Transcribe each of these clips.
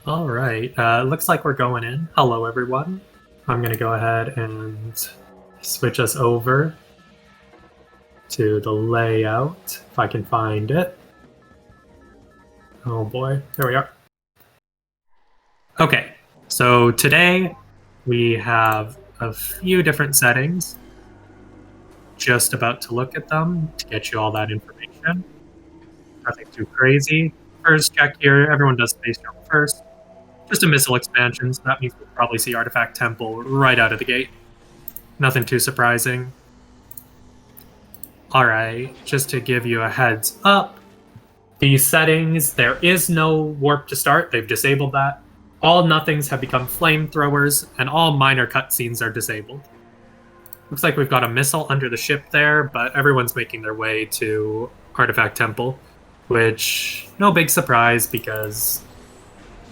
All right, looks like we're going in. Hello, everyone. I'm going to go ahead and switch us over to the layout, if I can find it. Oh boy, there we are. Okay, so today we have a few different settings. Just about to look at them to get you all that information. Nothing too crazy. First check here, everyone does space jump first. Just a missile expansion, so that means we'll probably see Artifact Temple right out of the gate. Nothing too surprising. Alright, just to give you a heads up, these settings, there is no warp to start, they've disabled that. All nothings have become flamethrowers, and all minor cutscenes are disabled. Looks like we've got a missile under the ship there, but everyone's making their way to Artifact Temple, which, no big surprise, because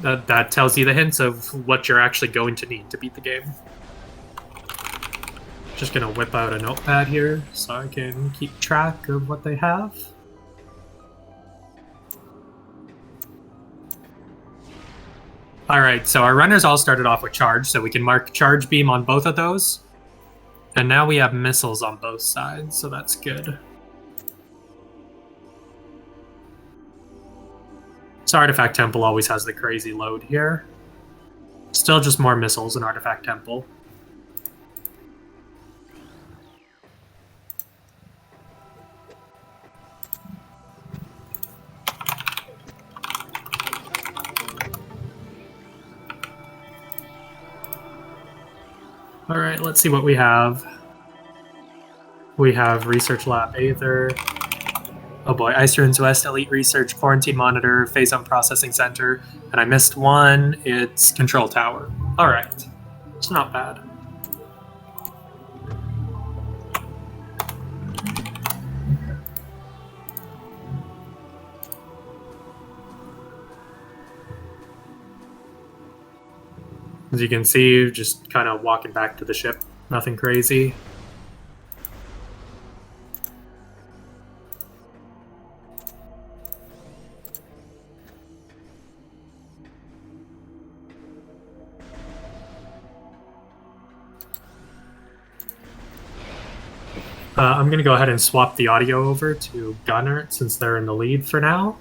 that tells you the hints of what you're actually going to need to beat the game. Just gonna whip out a notepad here so I can keep track of what they have. Alright, so our runners all started off with charge, so we can mark charge beam on both of those. And now we have missiles on both sides, so that's good. So Artifact Temple always has the crazy load here. Still just more missiles in Artifact Temple. Alright, let's see what we have. We have Research Lab Aether. Oh boy, Ice Ruins West, Elite Research, Quarantine Monitor, Phase Zone Processing Center, and I missed one, it's Control Tower. Alright, it's not bad. As you can see, just kind of walking back to the ship, nothing crazy. I'm going to go ahead and swap the audio over to Gunert since they're in the lead for now.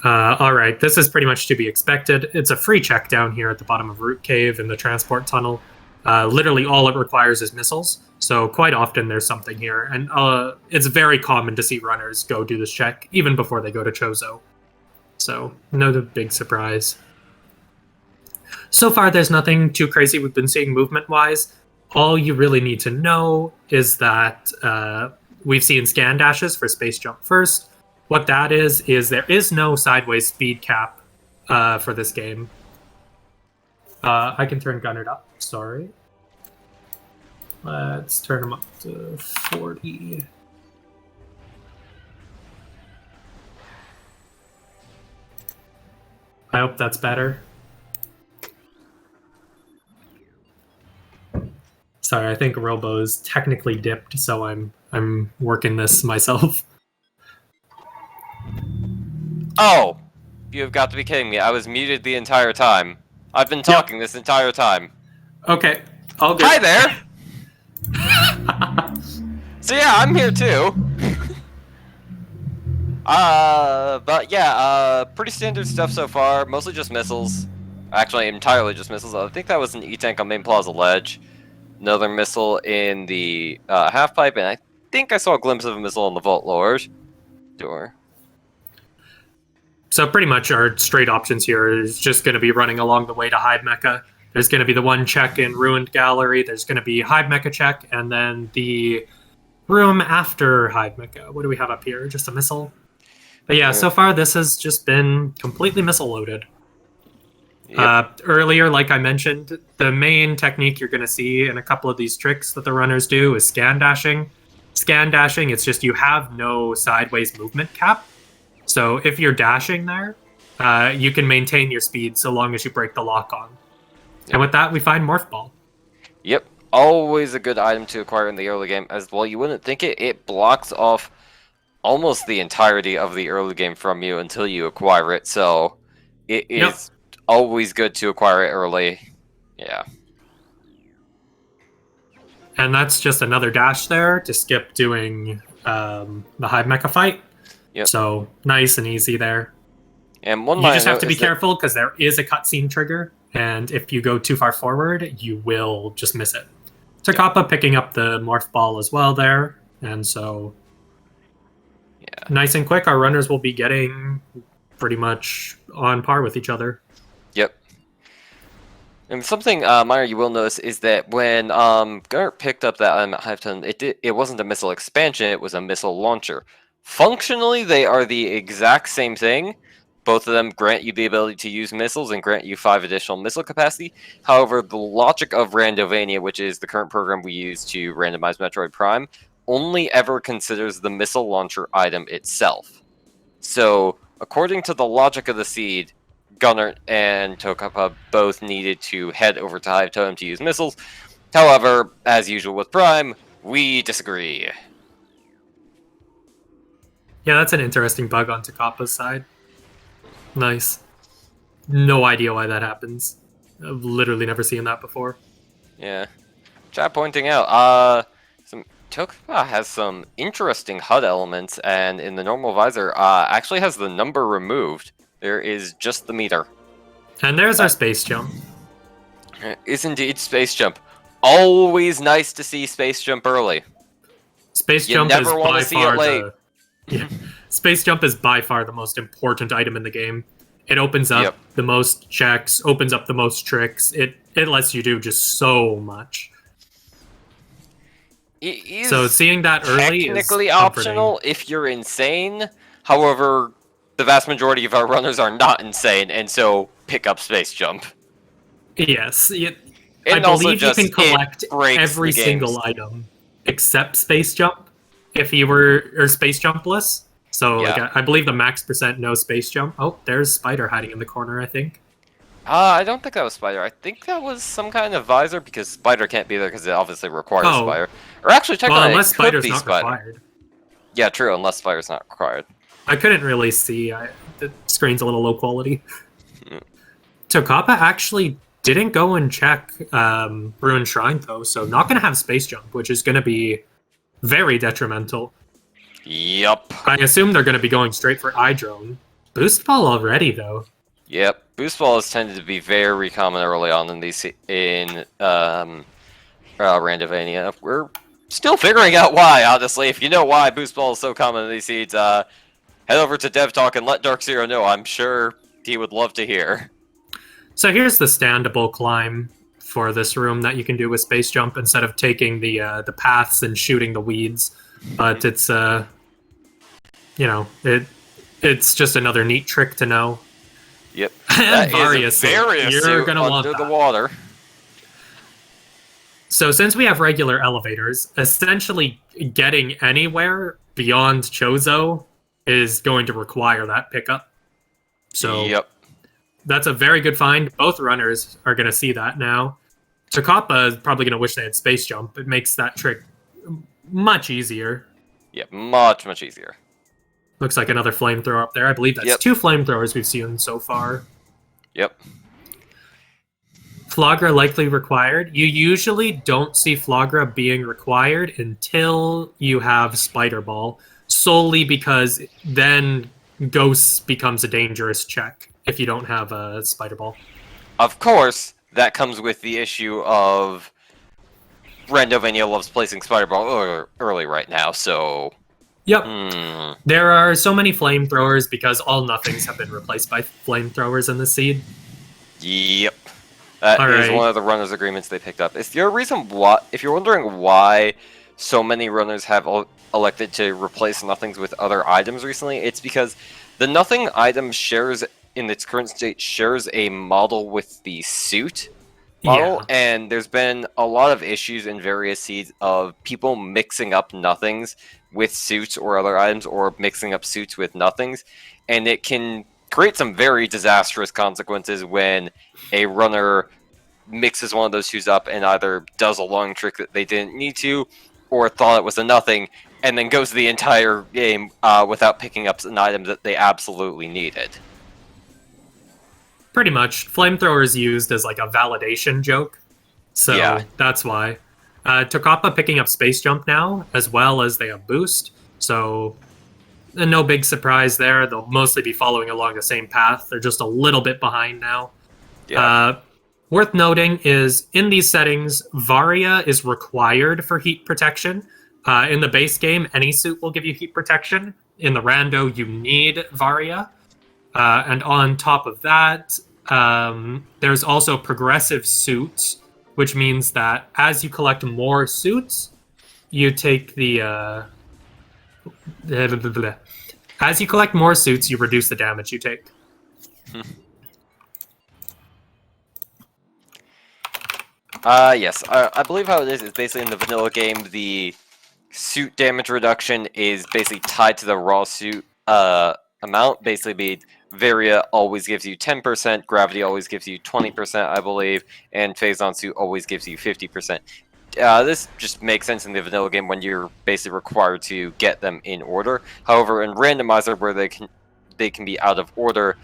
Alright, this is pretty much to be expected. It's a free check down here at the bottom of Root Cave in the transport tunnel. Literally all it requires is missiles, so quite often there's something here. And it's very common to see runners go do this check, even before they go to Chozo. So, no big surprise. So far, there's nothing too crazy we've been seeing movement-wise. All you really need to know is that we've seen scan dashes for space jump first. What that is there is no sideways speed cap for this game. I can turn Gunner up, sorry. Let's turn him up to 40. I hope that's better. Sorry, I think Robo's technically dipped, so I'm working this myself. Oh! You have got to be kidding me. I was muted the entire time. I've been talking this entire time. Okay, all good. Hi there! So yeah, I'm here too. But yeah, pretty standard stuff so far. Mostly just missiles. Actually, entirely just missiles. I think that was an E-tank on Main Plaza Ledge. Another missile in the half-pipe, and I think I saw a glimpse of a missile on the Vault Lord door. So pretty much our straight options here is just going to be running along the way to Hive Mecha. There's going to be the one check in Ruined Gallery. There's going to be Hive Mecha check, and then the room after Hive Mecha. What do we have up here? Just a missile? But yeah, so far this has just been completely missile loaded. Yep. Earlier, like I mentioned, the main technique you're going to see in a couple of these tricks that the runners do is scan dashing. Scan dashing, it's just you have no sideways movement cap. So if you're dashing there, you can maintain your speed so long as you break the lock on. Yep. And with that, we find Morph Ball. Yep, always a good item to acquire in the early game. As well, you wouldn't think it. It blocks off almost the entirety of the early game from you until you acquire it. So it is always good to acquire it early. Yeah. And that's just another dash there to skip doing the Hive Mecha fight. Yep. So nice and easy there. And one you just have to be careful because there is a cutscene trigger, and if you go too far forward, you will just miss it. Tocapa picking up the Morph Ball as well there, and so nice and quick, our runners will be getting pretty much on par with each other. Yep. And something minor you will notice is that when gunert picked up that item at Hive Town, it wasn't a missile expansion, it was a missile launcher. Functionally, they are the exact same thing. Both of them grant you the ability to use missiles and grant you 5 additional missile capacity. However, the logic of Randomania, which is the current program we use to randomize Metroid Prime, only ever considers the missile launcher item itself. So, according to the logic of the seed, gunert and tocapa both needed to head over to Hive Totem to use missiles. However, as usual with Prime, we disagree. Yeah, that's an interesting bug on Tocapa's side. Nice. No idea why that happens. I've literally never seen that before. Yeah. Chat pointing out, Tocapa has some interesting HUD elements, and in the normal visor, actually has the number removed. There is just the meter. And there's our space jump. Is indeed space jump. Always nice to see space jump early. Space jump is by far Space jump is by far the most important item in the game. It opens up the most checks, opens up the most tricks. It lets you do just so much. So seeing that early is technically optional if you're insane. However, the vast majority of our runners are not insane, and so pick up space jump. Yes, I believe you can collect every single item except space jump if you were space jumpless. So like, I believe the max percent no space jump. Oh, there's Spider hiding in the corner, I think. I don't think that was Spider. I think that was some kind of visor, because Spider can't be there because it obviously requires Spider. Or actually, technically, unless it could Spider's be not Spider. required. Yeah, true, unless Spider's not required. I couldn't really see. The screen's a little low quality. Tocapa actually didn't go and check Ruined Shrine, though, so not going to have space jump, which is going to be very detrimental. Yep. I assume they're going to be going straight for iDrone. Boost Ball already, though. Yep. Boost Ball has tended to be very common early on in Randomania. We're still figuring out why, honestly. If you know why Boost Ball is so common in these seeds, head over to Dev Talk and let Dark Zero know. I'm sure he would love to hear. So here's the standable climb for this room that you can do with Space Jump instead of taking the paths and shooting the weeds. But it's it's just another neat trick to know. Yep. And Various, you're gonna want under the water. So since we have regular elevators, essentially getting anywhere beyond Chozo is going to require that pickup. So that's a very good find. Both runners are going to see that now. Tocapa is probably going to wish they had Space Jump. It makes that trick much easier. Yep, much, much easier. Looks like another flamethrower up there. I believe that's 2 flamethrowers we've seen so far. Yep. Flagra likely required. You usually don't see Flagra being required until you have Spider Ball, solely because then Ghost becomes a dangerous check if you don't have a Spider Ball. Of course, that comes with the issue of Randomania loves placing Spider Ball early right now, so... Yep. There are so many flamethrowers because all nothings have been replaced by flamethrowers in the seed. Yep. That is one of the runners' agreements they picked up. If you're wondering why so many runners have elected to replace nothings with other items recently, it's because the nothing item in its current state shares a model with the suit model, and there's been a lot of issues in various seeds of people mixing up nothings with suits or other items, or mixing up suits with nothings, and it can create some very disastrous consequences when a runner mixes one of those shoes up and either does a long trick that they didn't need to, or thought it was a nothing, and then goes the entire game without picking up an item that they absolutely needed. Pretty much. Flamethrower is used as like a validation joke, so that's why. Tocapa picking up Space Jump now, as well as they have Boost, so no big surprise there. They'll mostly be following along the same path. They're just a little bit behind now. Yeah. Worth noting is, in these settings, Varia is required for heat protection. In the base game, any suit will give you heat protection. In the Rando, you need Varia. And on top of that, there's also progressive suits, which means that as you collect more suits, you take the... As you collect more suits, you reduce the damage you take. Yes. I believe how it is basically in the vanilla game, the suit damage reduction is basically tied to the raw suit amount. Basically, Varia always gives you 10%, Gravity always gives you 20%, I believe, and Phazon suit always gives you 50%. This just makes sense in the vanilla game when you're basically required to get them in order. However, in Randomizer, where they can be out of order,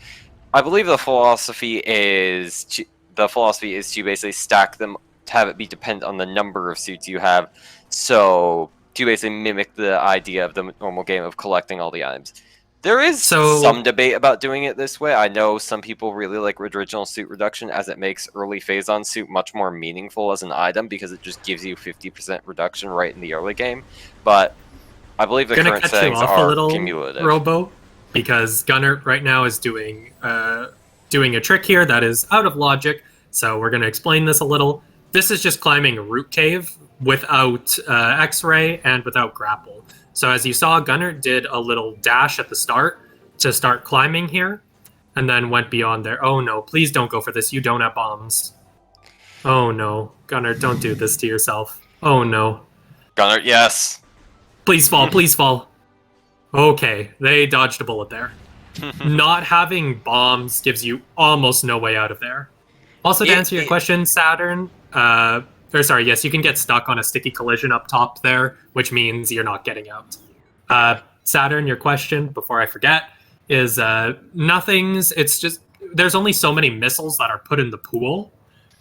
I believe the philosophy is to basically stack them, to have it be dependent on the number of suits you have. So to basically mimic the idea of the normal game of collecting all the items. There is some debate about doing it this way. I know some people really like original suit reduction, as it makes early Phazon suit much more meaningful as an item, because it just gives you 50% reduction right in the early game. But I believe the current settings are cumulative. Robo, because gunert right now is doing a trick here that is out of logic, so we're going to explain this a little. This is just climbing a root cave without X-ray and without grapple. So as you saw, gunert did a little dash at the start to start climbing here, and then went beyond there. Oh no, please don't go for this. You don't have bombs. Oh no, gunert, don't do this to yourself. Oh no. gunert, yes. Please fall, please fall. Okay, they dodged a bullet there. Not having bombs gives you almost no way out of there. Also, to answer your question, Saturn, yes, you can get stuck on a sticky collision up top there, which means you're not getting out. Saturn, your question, before I forget, is nothings. It's just, there's only so many missiles that are put in the pool.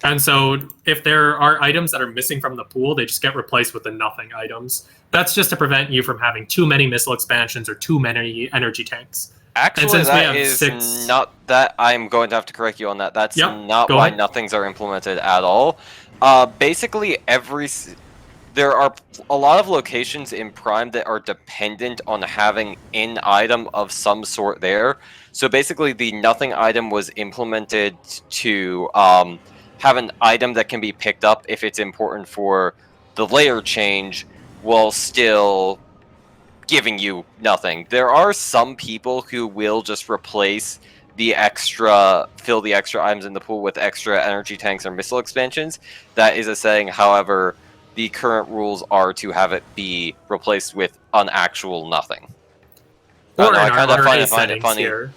And so if there are items that are missing from the pool, they just get replaced with the nothing items. That's just to prevent you from having too many missile expansions or too many energy tanks. Actually, that is not that. I'm going to have to correct you on that. That's not why nothings are implemented at all. Basically, there are a lot of locations in Prime that are dependent on having an item of some sort there. So basically, the nothing item was implemented to have an item that can be picked up if it's important for the layer change, while still giving you nothing. There are some people who will just replace the fill the extra items in the pool with extra energy tanks or missile expansions. That is a setting. However, the current rules are to have it be replaced with an actual nothing. Or I kind of find it funny here.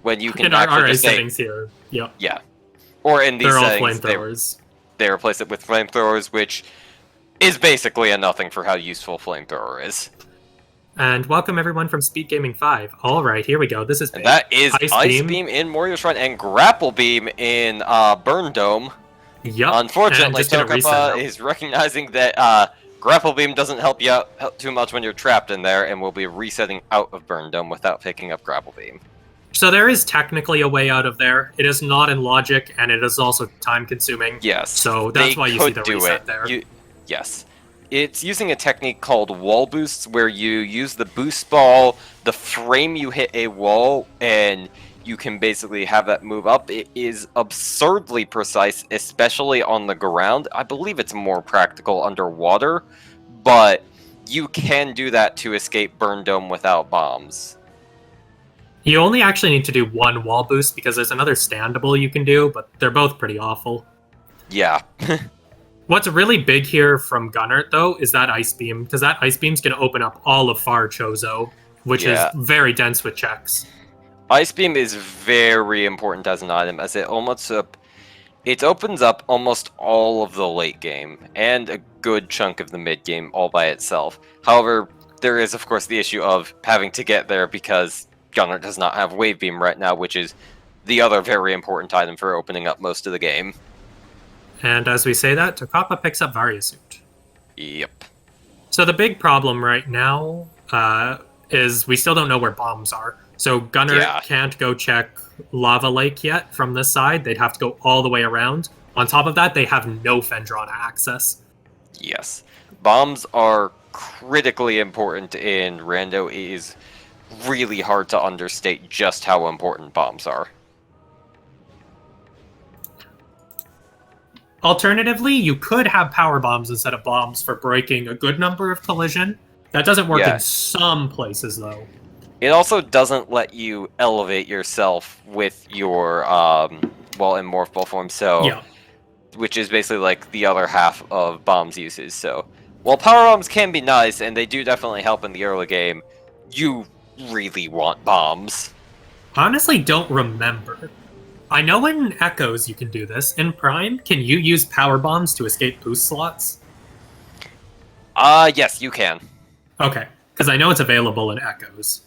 When you can in our actually RA just say, settings here. Yep. Yeah. Or in these They're settings, all flamethrowers. They replace it with flamethrowers, which is basically a nothing for how useful flamethrower is. And welcome everyone from SpeedGaming 5. All right, here we go. This is big. That is Ice Beam in Warrior Shrine and Grapple Beam in Burn Dome. Yep. Unfortunately, Tocapa is recognizing that Grapple Beam doesn't help you out too much when you're trapped in there, and will be resetting out of Burn Dome without picking up Grapple Beam. So there is technically a way out of there. It is not in logic, and it is also time-consuming. Yes. So that's why you see the reset there. Yes. It's using a technique called wall boosts, where you use the boost ball, the frame you hit a wall, and you can basically have that move up. It is absurdly precise, especially on the ground. I believe it's more practical underwater, but you can do that to escape Burn Dome without bombs. You only actually need to do one wall boost, because there's another standable you can do, but they're both pretty awful. Yeah. What's really big here from gunert, though, is that Ice Beam, because that Ice Beam's going to open up all of Far Chozo, which is very dense with checks. Ice Beam is very important as an item, as it opens up almost all of the late game, and a good chunk of the mid game all by itself. However, there is of course the issue of having to get there because Gunner does not have Wave Beam right now, which is the other very important item for opening up most of the game. And as we say that, Tocapa picks up Varia Suit. Yep. So the big problem right now is we still don't know where bombs are. So Gunner can't go check Lava Lake yet from this side. They'd have to go all the way around. On top of that, they have no Fendrana access. Yes. Bombs are critically important in Rando. It is really hard to understate just how important bombs are. Alternatively, you could have power bombs instead of bombs for breaking a good number of collision. That doesn't work in some places, though. It also doesn't let you elevate yourself with your, in Morph Ball form, so... Which is basically like the other half of bombs uses, so... While power bombs can be nice, and they do definitely help in the early game, you really want bombs. Honestly, don't remember. I know in Echoes you can do this. In Prime, can you use power bombs to escape boost slots? Yes, you can. Okay, because I know it's available in Echoes.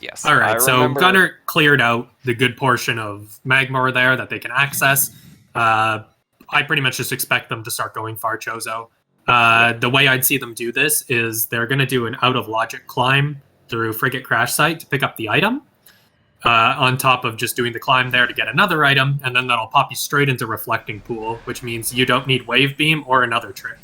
Yes. Alright, so Gunner cleared out the good portion of Magmor there that they can access. I pretty much just expect them to start going far Chozo. The way I'd see them do this is they're going to do an out-of-logic climb through Frigate Crash Site to pick up the item, on top of just doing the climb there to get another item, and then that'll pop you straight into Reflecting Pool, which means you don't need Wave Beam or another trick.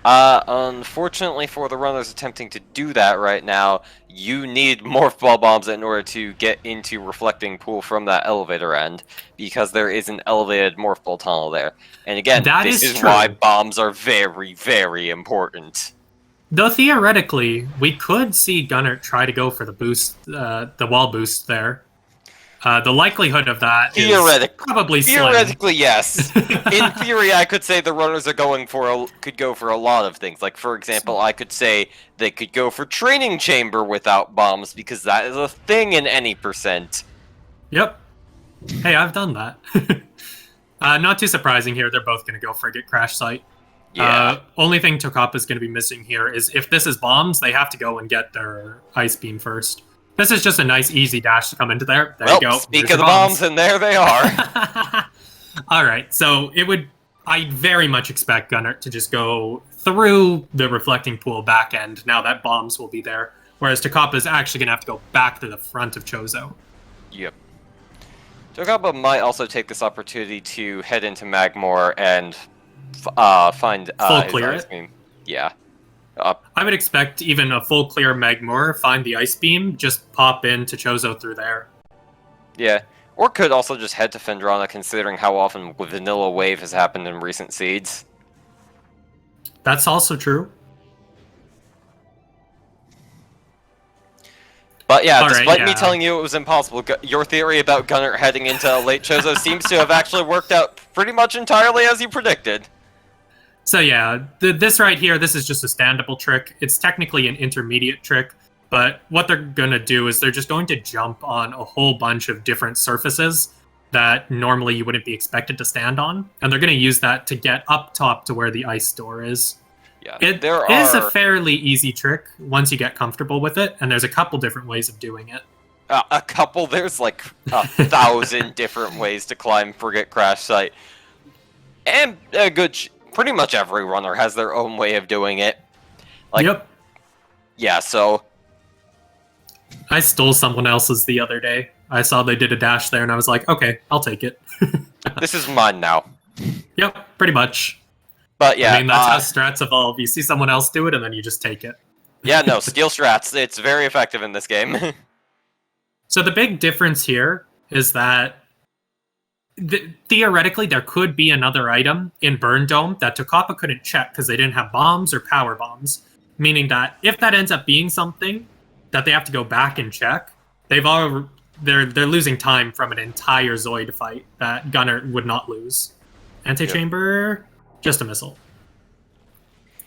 Unfortunately for the runners attempting to do that right now, you need Morph Ball Bombs in order to get into Reflecting Pool from that elevator end, because there is an elevated Morph Ball tunnel there. And again, this is why bombs are very, very important. Though theoretically, we could see Gunner try to go for the boost, the wall boost there. The likelihood of that is probably slim. Theoretically, yes. In theory, I could say the runners are could go for a lot of things. Like, for example, I could say they could go for Training Chamber without bombs, because that is a thing in any percent. Yep. Hey, I've done that. Not too surprising here, they're both going to go Frigate Crash Site. Yeah. Only thing Tocapa is going to be missing here is if this is bombs, they have to go and get their Ice Beam first. This is just a nice, easy dash to come into there. There you go. Speak of the bombs, and there they are. Alright, so I very much expect Gunner to just go through the Reflecting Pool back end now that bombs will be there, whereas Tocapa is actually going to have to go back to the front of Chozo. Yep. Tocapa might also take this opportunity to head into Magmor and find full his clear Ice Beam. Yeah. I would expect even a full clear Magmor, find the Ice Beam, just pop into Chozo through there. Yeah. Or could also just head to Fendrana, considering how often Vanilla Wave has happened in recent seeds. That's also true. But yeah, despite me telling you it was impossible, your theory about Gunner heading into late Chozo seems to have actually worked out pretty much entirely as you predicted. So yeah, this right here, this is just a standable trick. It's technically an intermediate trick, but what they're going to do is they're just going to jump on a whole bunch of different surfaces that normally you wouldn't be expected to stand on, and they're going to use that to get up top to where the ice store is. Yeah, it is a fairly easy trick once you get comfortable with it, and there's a couple different ways of doing it. There's like 1,000 different ways to climb Frigate Crash Site. And pretty much every runner has their own way of doing it. Yep. Yeah, so... I stole someone else's the other day. I saw they did a dash there, and I was like, okay, I'll take it. This is mine now. Yep, pretty much. But yeah, I mean, that's how strats evolve. You see someone else do it, and then you just take it. Yeah, no, steal strats. It's very effective in this game. So the big difference here is that theoretically there could be another item in Burn Dome that Tocapa couldn't check because they didn't have bombs or power bombs. Meaning that if that ends up being something that they have to go back and check, they're losing time from an entire Zoid fight that Gunner would not lose. Antechamber, just a missile.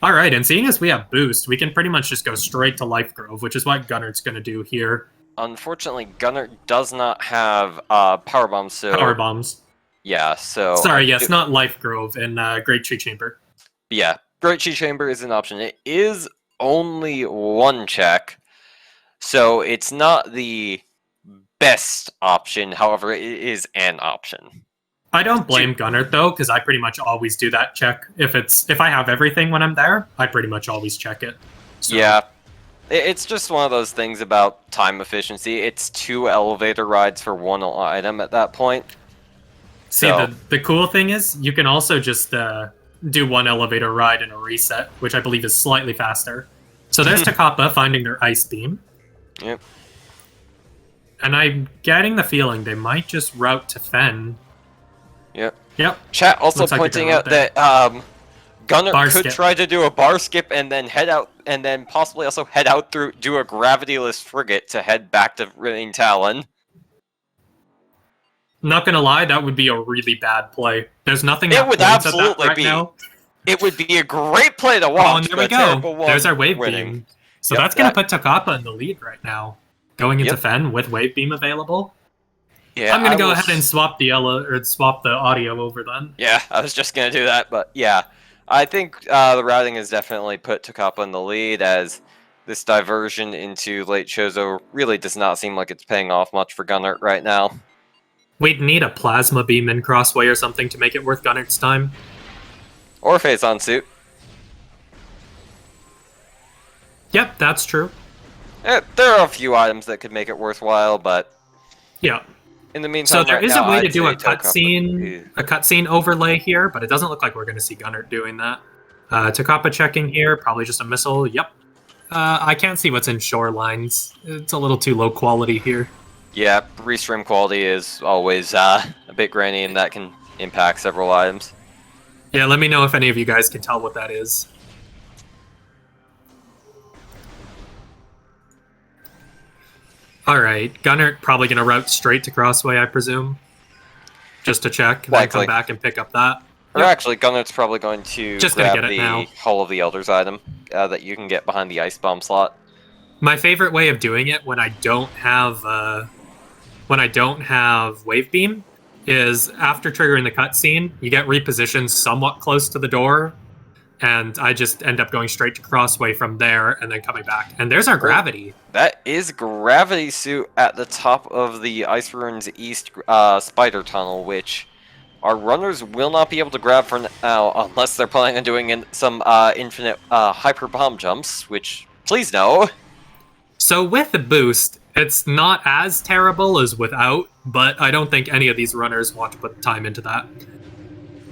Alright, and seeing as we have boost, we can pretty much just go straight to Life Grove, which is what Gunner's going to do here. Unfortunately, gunert does not have power bombs, so Power bombs. yeah. So Sorry, yes, not Life Grove and Great Tree Chamber. yeah, Great Chi Chamber is an option. It is only one check, so it's not the best option. However, it is an option. I don't blame Gunner though, because I pretty much always do that check. If I have everything when I'm there, I pretty much always check it. So. Yeah, it's just one of those things about time efficiency. It's 2 elevator rides for 1 item at that point. See, so. the cool thing is you can also just do 1 elevator ride and a reset, which I believe is slightly faster. So there's tocapa finding their ice beam. Yep. And I'm getting the feeling they might just route to Fen. Yep. Chat also Looks like pointing out that Gunner bar could skip. try to do a bar skip and then head out, and then possibly also head out through, do a gravityless frigate to head back to Ring Talon. Not gonna lie, that would be a really bad play. There's nothing that It would points at that absolutely right be. now. It would be a great play to watch. Oh, and there we go. There's our wave winning. beam. So Yep, that's gonna put tocapa in the lead right now, going into Fen with wave beam available. Yeah, I'm gonna go ahead and swap the audio over then. Yeah, I was just gonna do that, but yeah, I think the routing has definitely put tocapa in the lead, as this diversion into late Chozo really does not seem like it's paying off much for Gunert right now. We'd need a plasma beam in crossway or something to make it worth Gunert's time. Or Phazon suit. Yep, that's true. There are a few items that could make it worthwhile, but yeah. In the meantime, so there is a way to do a cutscene overlay here, but it doesn't look like we're going to see Gunert doing that. Tocapa checking here, probably just a missile. Yep. I can't see what's in shorelines. It's a little too low quality here. Yeah, restream quality is always a bit grainy, and that can impact several items. Yeah, let me know if any of you guys can tell what that is. Alright, Gunert probably going to route straight to Crossway, I presume. Just to check, then come back and pick up that. Or actually, Gunert's probably going to just grab the Hall of the Elders item that you can get behind the Ice Bomb slot. My favorite way of doing it when I don't have Wave Beam is after triggering the cutscene, you get repositioned somewhat close to the door, and I just end up going straight to Crossway from there and then coming back. And there's our gravity. That is Gravity Suit at the top of the Ice Ruins East Spider Tunnel, which our runners will not be able to grab for now unless they're planning on doing some infinite hyper bomb jumps, which, please no. So with the boost, it's not as terrible as without, but I don't think any of these runners want to put time into that.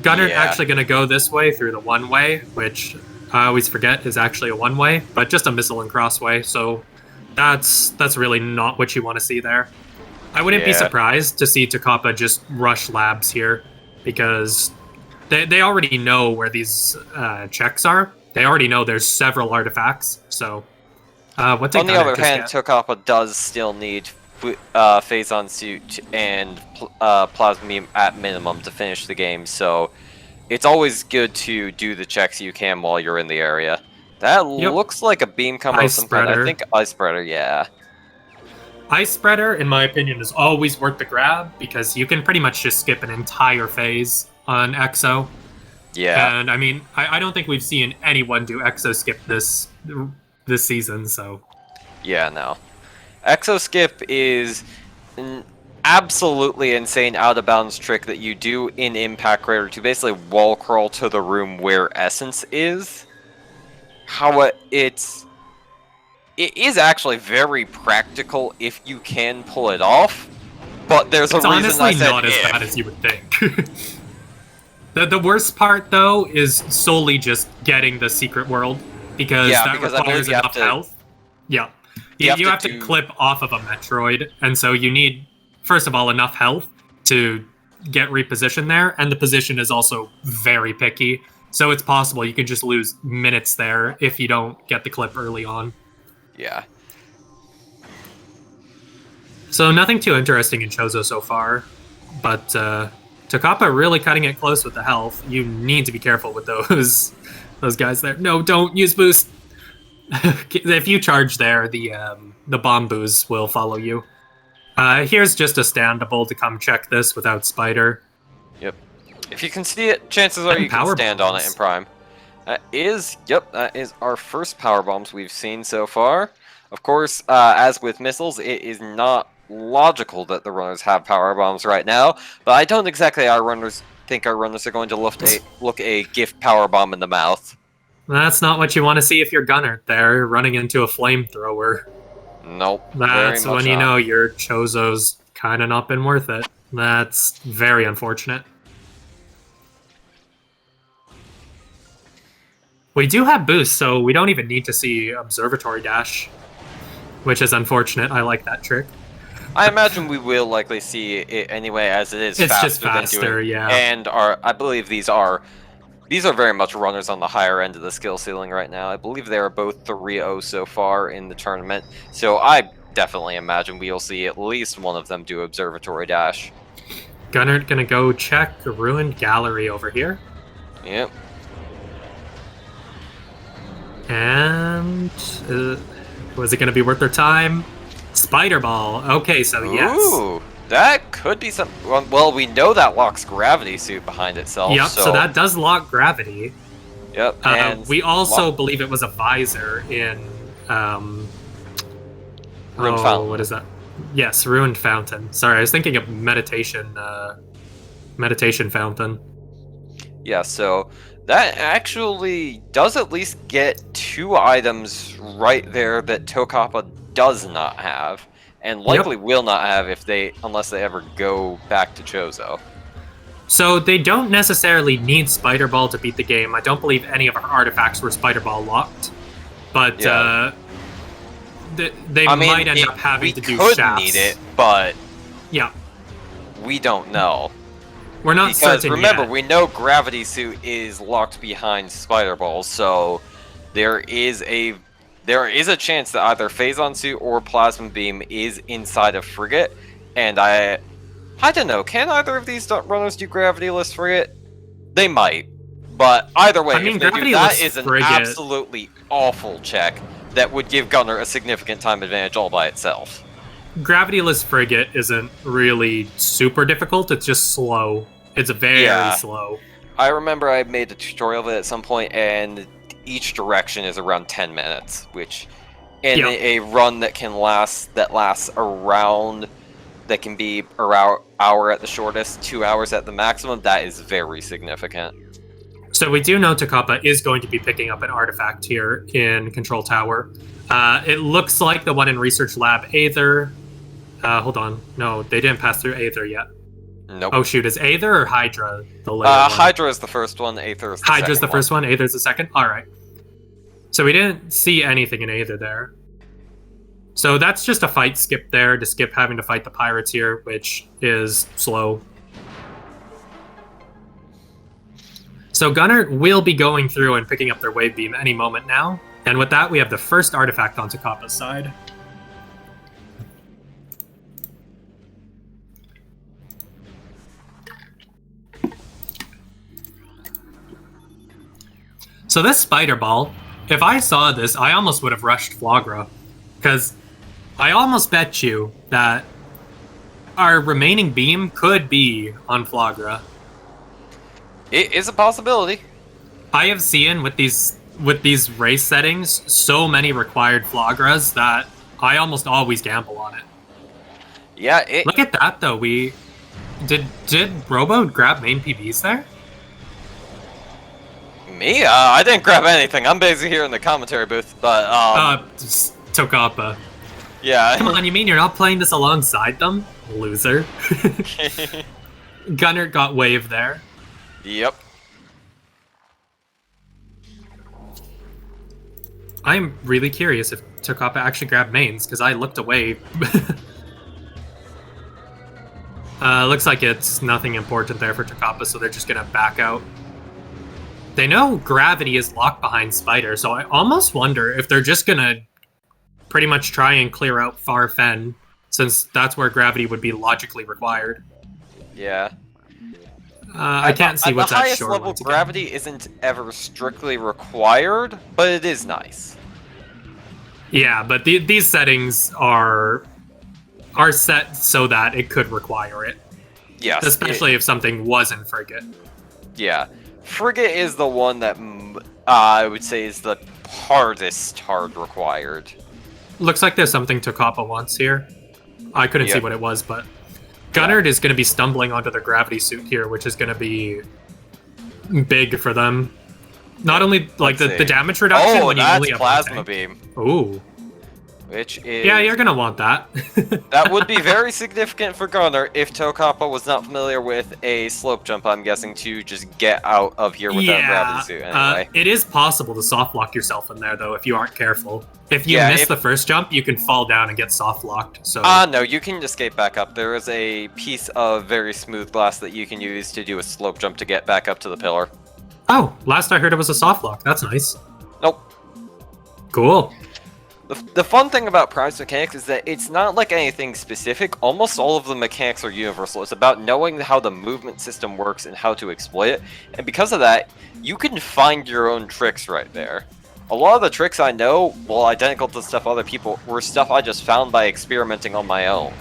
Gunner actually going to go this way through the one-way, which I always forget is actually a one-way, but just a missile and crossway, so that's really not what you want to see there. I wouldn't be surprised to see tocapa just rush labs here, because they already know where these checks are. They already know there's several artifacts, so... on the other hand, tocapa does still need Phazon Suit and Plasma Beam at minimum to finish the game, so it's always good to do the checks you can while you're in the area. That looks like a beam combo of some kind. I think Ice Spreader, yeah. Ice Spreader, in my opinion, is always worth the grab, because you can pretty much just skip an entire phase on Exo. Yeah. And, I mean, I don't think we've seen anyone do Exo skip this season, so... Yeah, no. Exo skip is an absolutely insane out-of-bounds trick that you do in Impact Crater to basically wall crawl to the room where Essence is. It is actually very practical if you can pull it off, but there's a reason I said it's honestly not as bad as you would think. The worst part, though, is solely just getting the secret world, because that requires enough health. Yeah. You have to clip off of a Metroid, and so you need, first of all, enough health to get repositioned there, and the position is also very picky, so it's possible you can just lose minutes there if you don't get the clip early on. Yeah. So nothing too interesting in Chozo so far, but tocapa really cutting it close with the health. You need to be careful with those guys there. No, don't use boost. If you charge there, the the Bombus will follow you. Here's just a standable to come check this without Spider. Yep. If you can see it, chances are you can stand on it in Prime. That is our first power bombs we've seen so far. Of course, as with missiles, it is not logical that the runners have power bombs right now, but I don't exactly think our runners are going to look a gift power bomb in the mouth. That's not what you want to see if you're gunner there, running into a flamethrower. Nope. That's when you know your Chozo's kind of not been worth it. That's very unfortunate. We do have boosts, so we don't even need to see Observatory Dash, which is unfortunate. I like that trick. I imagine we will likely see it anyway, as it is it's faster just faster, than doing, yeah. And I believe these are very much runners on the higher end of the skill ceiling right now. I believe they are both 3-0 so far in the tournament, so I definitely imagine we'll see at least one of them do Observatory Dash. Gunert gonna go check a ruined gallery over here. Yep. And was it gonna be worth their time? Spider Ball. Okay, so yes. Ooh, that could be some. Well, we know that locks Gravity Suit behind itself. Yep, so that does lock Gravity. Yep. And we also believe it was a visor in. Ruined Fountain. What is that? Yes, Ruined Fountain. Sorry, I was thinking of Meditation Fountain. Yeah, so that actually does at least get 2 items right there that tocapa does not have, and likely will not have unless they ever go back to Chozo. So they don't necessarily need Spider Ball to beat the game. I don't believe any of our artifacts were Spider Ball locked, but they might end up having to do shafts. We could need it, but yeah, we don't know. We're not certain remember, yet. we know Gravity Suit is locked behind Spider Ball, so there is a chance that either Phazon Suit or Plasma Beam is inside of Frigate, and I don't know, can either of these runners do Gravity-less Frigate? They might, but either way, if they do, that is an absolutely awful check that would give Gunner a significant time advantage all by itself. Gravity-less Frigate isn't really super difficult, it's just slow. It's very slow. I remember I made a tutorial of it at some point, and each direction is around 10 minutes, which in a run that lasts around, that can be around hour at the shortest, 2 hours at the maximum, that is very significant. So we do know tocapa is going to be picking up an artifact here in Control Tower. It looks like the one in Research Lab Aether. Hold on. No, they didn't pass through Aether yet. Nope. Oh shoot, is Aether or Hydra the later one? Hydra is the first one, Aether is the second Hydra's the first one, Aether's the second? Alright. So we didn't see anything in Aether there. So that's just a fight skip there, to skip having to fight the pirates here, which is slow. So Gunner will be going through and picking up their Wave Beam any moment now. And with that, we have the first artifact on Tocapa's side. So this Spider Ball, if I saw this, I almost would have rushed Flagra. Because I almost bet you that our remaining beam could be on Flagra. It is a possibility. I have seen with these race settings so many required Flagras that I almost always gamble on it. Yeah, Look at that though. Did Robo grab main PBs there? Me? I didn't grab anything. I'm busy here in the commentary booth, but Tocapa. Yeah. Come on, you mean you're not playing this alongside them? Loser. Gunner got wave there. Yep. I'm really curious if Tocapa actually grabbed mains, because I looked away. Looks like it's nothing important there for Tocapa, so they're just gonna back out. They know Gravity is locked behind Spider, so I almost wonder if they're just gonna pretty much try and clear out Far Fen, since that's where Gravity would be logically required. Yeah. I can't see what's at at the highest shore level. Gravity isn't ever strictly required, but it is nice. Yeah, but these settings are set so that it could require it. Yes. Especially if something was in Frigate. Yeah. Frigate is the one that I would say is the hardest hard required. Looks like there's something Tocapa wants here. I couldn't see what it was, but gunert is going to be stumbling onto the gravity suit here, which is going to be big for them. Not only like the damage reduction when you only have plasma beam. Ooh. Which is... Yeah, you're gonna want that. That would be very significant for gunert if tocapa was not familiar with a slope jump, I'm guessing, to just get out of here without gravity suit anyway. It is possible to soft lock yourself in there, though, if you aren't careful. If you miss the first jump, you can fall down and get soft locked. So no, you can escape back up. There is a piece of very smooth glass that you can use to do a slope jump to get back up to the pillar. Oh, last I heard it was a soft lock. That's nice. Nope. Cool. The fun thing about Prime's mechanics is that it's not like anything specific. Almost all of the mechanics are universal. It's about knowing how the movement system works and how to exploit it. And because of that, you can find your own tricks right there. A lot of the tricks I know, well, identical to stuff other people, were stuff I just found by experimenting on my own.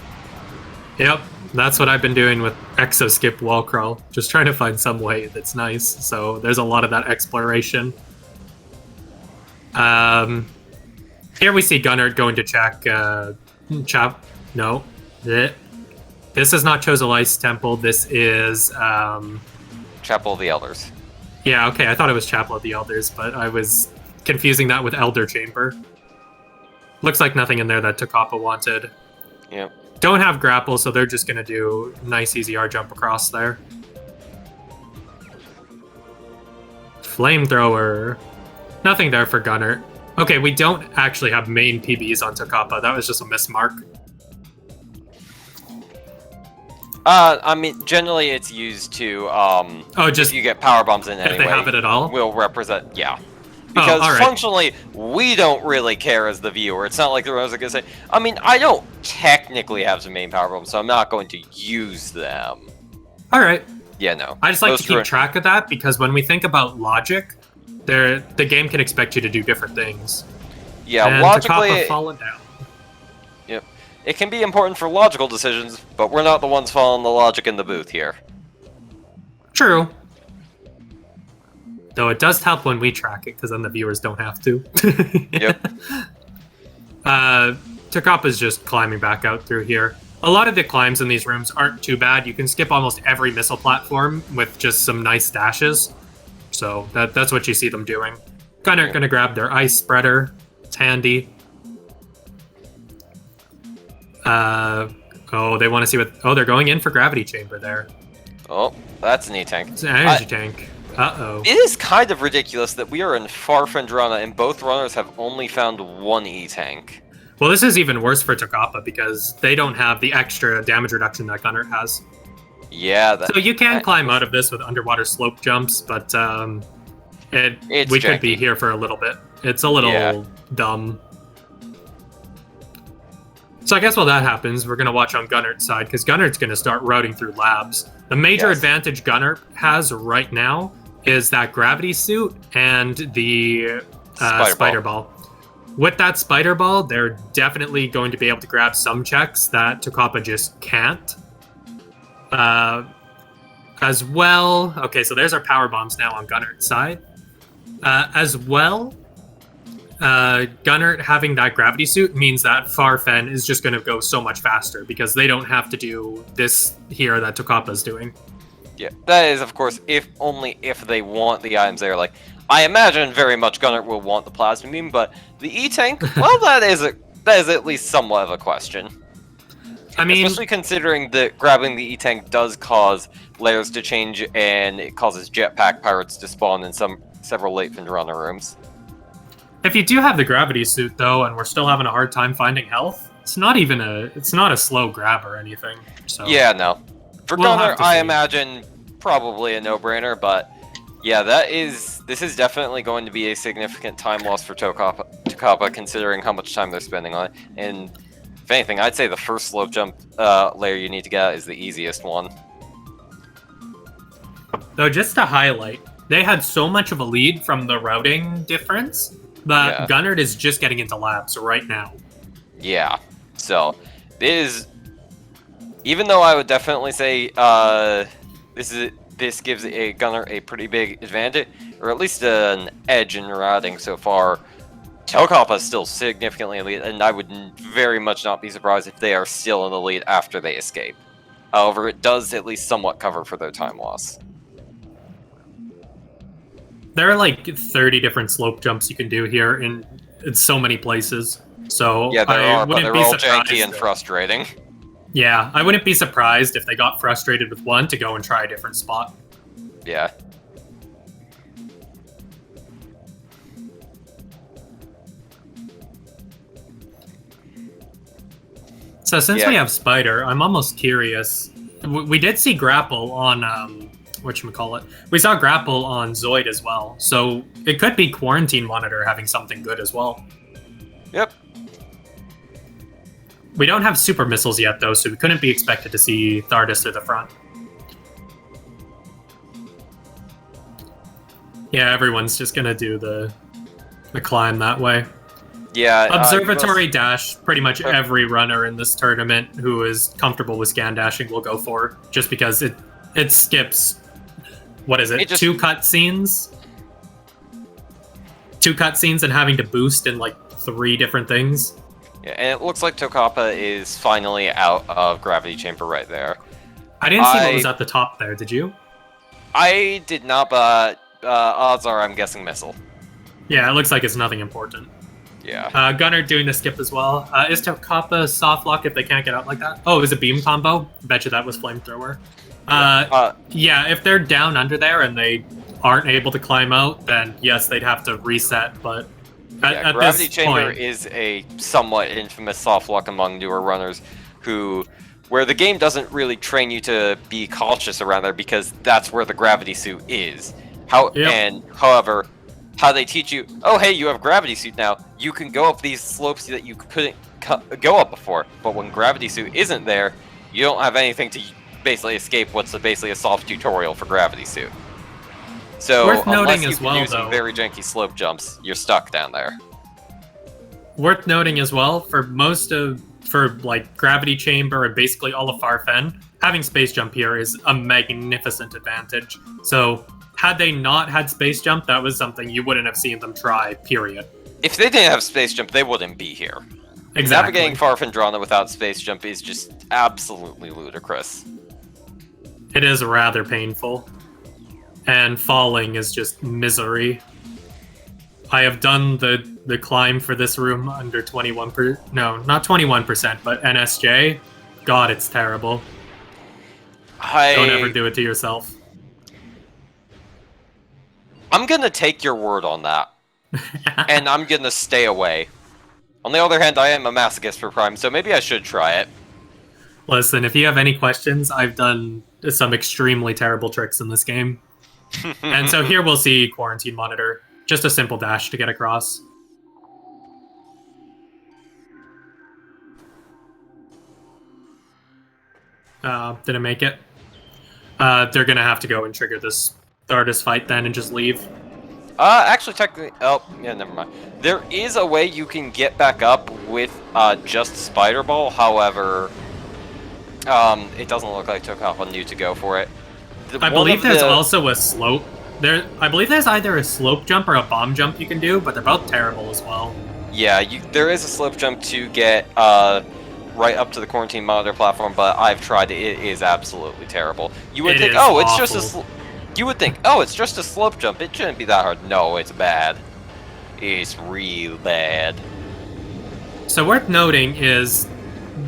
Yep, that's what I've been doing with Exo Skip Wall Crawl. Just trying to find some way that's nice. So there's a lot of that exploration. Here we see gunert going to check no. This is not Chozalice Temple. This is Chapel of the Elders. Yeah, okay, I thought it was Chapel of the Elders, but I was confusing that with Elder Chamber. Looks like nothing in there that Tocapa wanted. Yeah. Don't have grapple, so they're just gonna do nice easy R jump across there. Flamethrower. Nothing there for gunert. Okay, we don't actually have main PBs on Tocapa. That was just a mismark. I mean, generally it's used to, just if you get power bombs in anyway. If they have it at all? Will represent, yeah. Because functionally, we don't really care as the viewer. It's not like the ones are going to say, I mean, I don't technically have some main power bombs, so I'm not going to use them. Alright. Yeah, no. I just like to keep track of that, because when we think about logic, the game can expect you to do different things. Yeah, and logically... fallen down. Yep. It can be important for logical decisions, but we're not the ones following the logic in the booth here. True. Though it does help when we track it, because then the viewers don't have to. Yep. Tocapa's just climbing back out through here. A lot of the climbs in these rooms aren't too bad. You can skip almost every missile platform with just some nice dashes. So that's what you see them doing. Gunert gonna grab their ice spreader. It's handy. Oh, they want to see what... Oh, they're going in for gravity chamber there. Oh, that's an E-tank. It's an energy tank. Uh-oh. It is kind of ridiculous that we are in Farfendrana and both runners have only found one E-tank. Well, this is even worse for Tocapa because they don't have the extra damage reduction that gunert has. Yeah. So you can climb out of this with underwater slope jumps, but we could be here for a little bit. It's a little dumb. So I guess while that happens, we're going to watch on Gunert's side, because Gunert's going to start routing through labs. The major advantage Gunert has right now is that gravity suit and the spider ball. With that spider ball, they're definitely going to be able to grab some checks that Tocapa just can't. As well, okay, so there's our power bombs now on Gunert's side. As well, Gunert having that gravity suit means that Farfen is just going to go so much faster because they don't have to do this here that Tocapa's doing. Yeah, that is, of course, only if they want the items there. Like, I imagine very much Gunert will want the plasma beam, but the E-tank, well, that is at least somewhat of a question. I mean, especially considering that grabbing the E-tank does cause layers to change, and it causes jetpack pirates to spawn in several late Finrunner rooms. If you do have the gravity suit, though, and we're still having a hard time finding health, it's not a slow grab or anything. So yeah, no. For Gunert, I imagine probably a no-brainer, but yeah, this is definitely going to be a significant time loss for Tocapa, considering how much time they're spending on it. And if anything, I'd say the first slope jump layer you need to get is the easiest one. Though, just to highlight, they had so much of a lead from the routing difference Yeah. Gunert is just getting into labs right now. Yeah. So, even though I would definitely say this gives a gunner a pretty big advantage, or at least an edge in routing so far, tocapa is still significantly elite, and I would very much not be surprised if they are still in the lead after they escape. However, it does at least somewhat cover for their time loss. There are like 30 different slope jumps you can do here in so many places. So Yeah, there are, but they're all janky and if- frustrating. Yeah, I wouldn't be surprised if they got frustrated with one to go and try a different spot. Yeah. So since we have Spider, I'm almost curious. We did see Grapple on whatchamacallit. We saw Grapple on Zoid as well. So it could be Quarantine Monitor having something good as well. Yep. We don't have super missiles yet though, so we couldn't be expected to see Thardus to the front. Yeah, everyone's just gonna do the climb that way. Yeah. Observatory dash, pretty much every runner in this tournament who is comfortable with scan dashing will go for, just because it skips, what is it, two cutscenes? Two cutscenes and having to boost in like 3 different things. Yeah, and it looks like tocapa is finally out of gravity chamber right there. I didn't see what was at the top there, did you? I did not, but odds are I'm guessing missile. Yeah, it looks like it's nothing important. Yeah. Gunner doing the skip as well. Is tocapa soft lock if they can't get out like that? Oh, it was a beam combo? Bet you that was flamethrower. Yeah, if they're down under there and they aren't able to climb out, then yes, they'd have to reset, but at gravity this chamber point, is a somewhat infamous soft lock among newer runners where the game doesn't really train you to be cautious around there because that's where the gravity suit is. However, how they teach you, oh hey, you have gravity suit now, you can go up these slopes that you couldn't go up before, but when gravity suit isn't there, you don't have anything to basically escape what's basically a soft tutorial for gravity suit. So, worth unless noting you as can well, do some very janky slope jumps, you're stuck down there. Worth noting as well, for like gravity chamber and basically all of Farfen, having space jump here is a magnificent advantage. So had they not had space jump, that was something you wouldn't have seen them try, period. If they didn't have space jump, they wouldn't be here. Exactly. Navigating Farfendrana without space jump is just absolutely ludicrous. It is rather painful. And falling is just misery. I have done the climb for this room under 21%. No, not 21%, but NSJ. God, it's terrible. Don't ever do it to yourself. I'm gonna take your word on that. And I'm gonna stay away. On the other hand, I am a masochist for Prime, so maybe I should try it. Listen, if you have any questions, I've done some extremely terrible tricks in this game. And so here we'll see Quarantine Monitor. Just a simple dash to get across. Didn't make it. They're gonna have to go and trigger this Thardus fight then and just leave. Actually, technically... Oh, yeah, never mind. There is a way you can get back up with just Spider Ball, however... it doesn't look like tocapa knew to go for it. I believe there's also a slope. I believe there's either a slope jump or a bomb jump you can do, but they're both terrible as well. Yeah, there is a slope jump to get right up to the Quarantine Monitor platform, but I've tried it. It is absolutely terrible. You would think, oh, it's just a... You would think, oh, it's just a slope jump. It shouldn't be that hard. No, it's bad. It's real bad. So worth noting is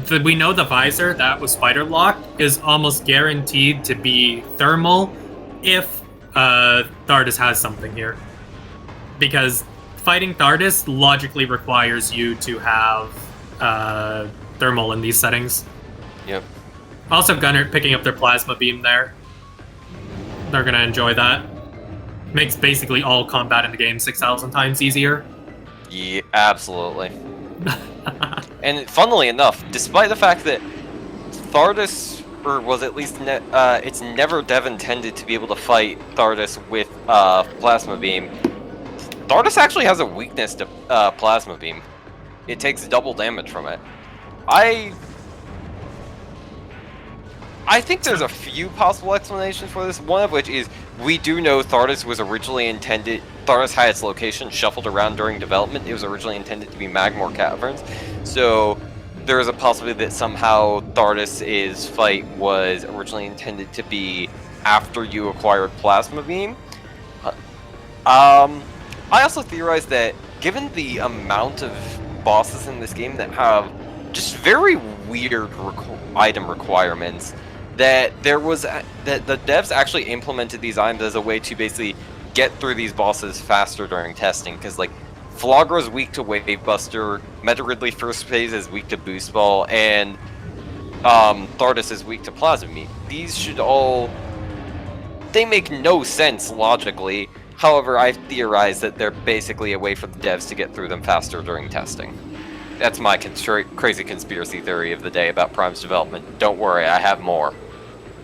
that we know the visor that was spider locked is almost guaranteed to be thermal if Thardus has something here. Because fighting Thardus logically requires you to have thermal in these settings. Yep. Also, Gunert picking up their plasma beam there. They're gonna enjoy that. Makes basically all combat in the game 6,000 times easier. Yeah, absolutely. And funnily enough, despite the fact that Thardus, or was at least it's never dev intended to be able to fight Thardus with plasma beam, Thardus actually has a weakness to Plasma Beam. It takes double damage from it. I think there's a few possible explanations for this, one of which is we do know Thardus was originally intended... Thardus had its location shuffled around during development. It was originally intended to be Magmor Caverns, so there is a possibility that somehow Thardus' fight was originally intended to be after you acquired Plasma Beam. I also theorize that given the amount of bosses in this game that have just very weird item requirements, that the devs actually implemented these items as a way to basically get through these bosses faster during testing, because like Flagra's weak to Wave Buster, Meta Ridley first phase is weak to Boost Ball, and Thardus is weak to Plasma Beam. These should all... they make no sense logically. However, I theorize that they're basically a way for the devs to get through them faster during testing. That's my crazy conspiracy theory of the day about Prime's development. Don't worry, I have more.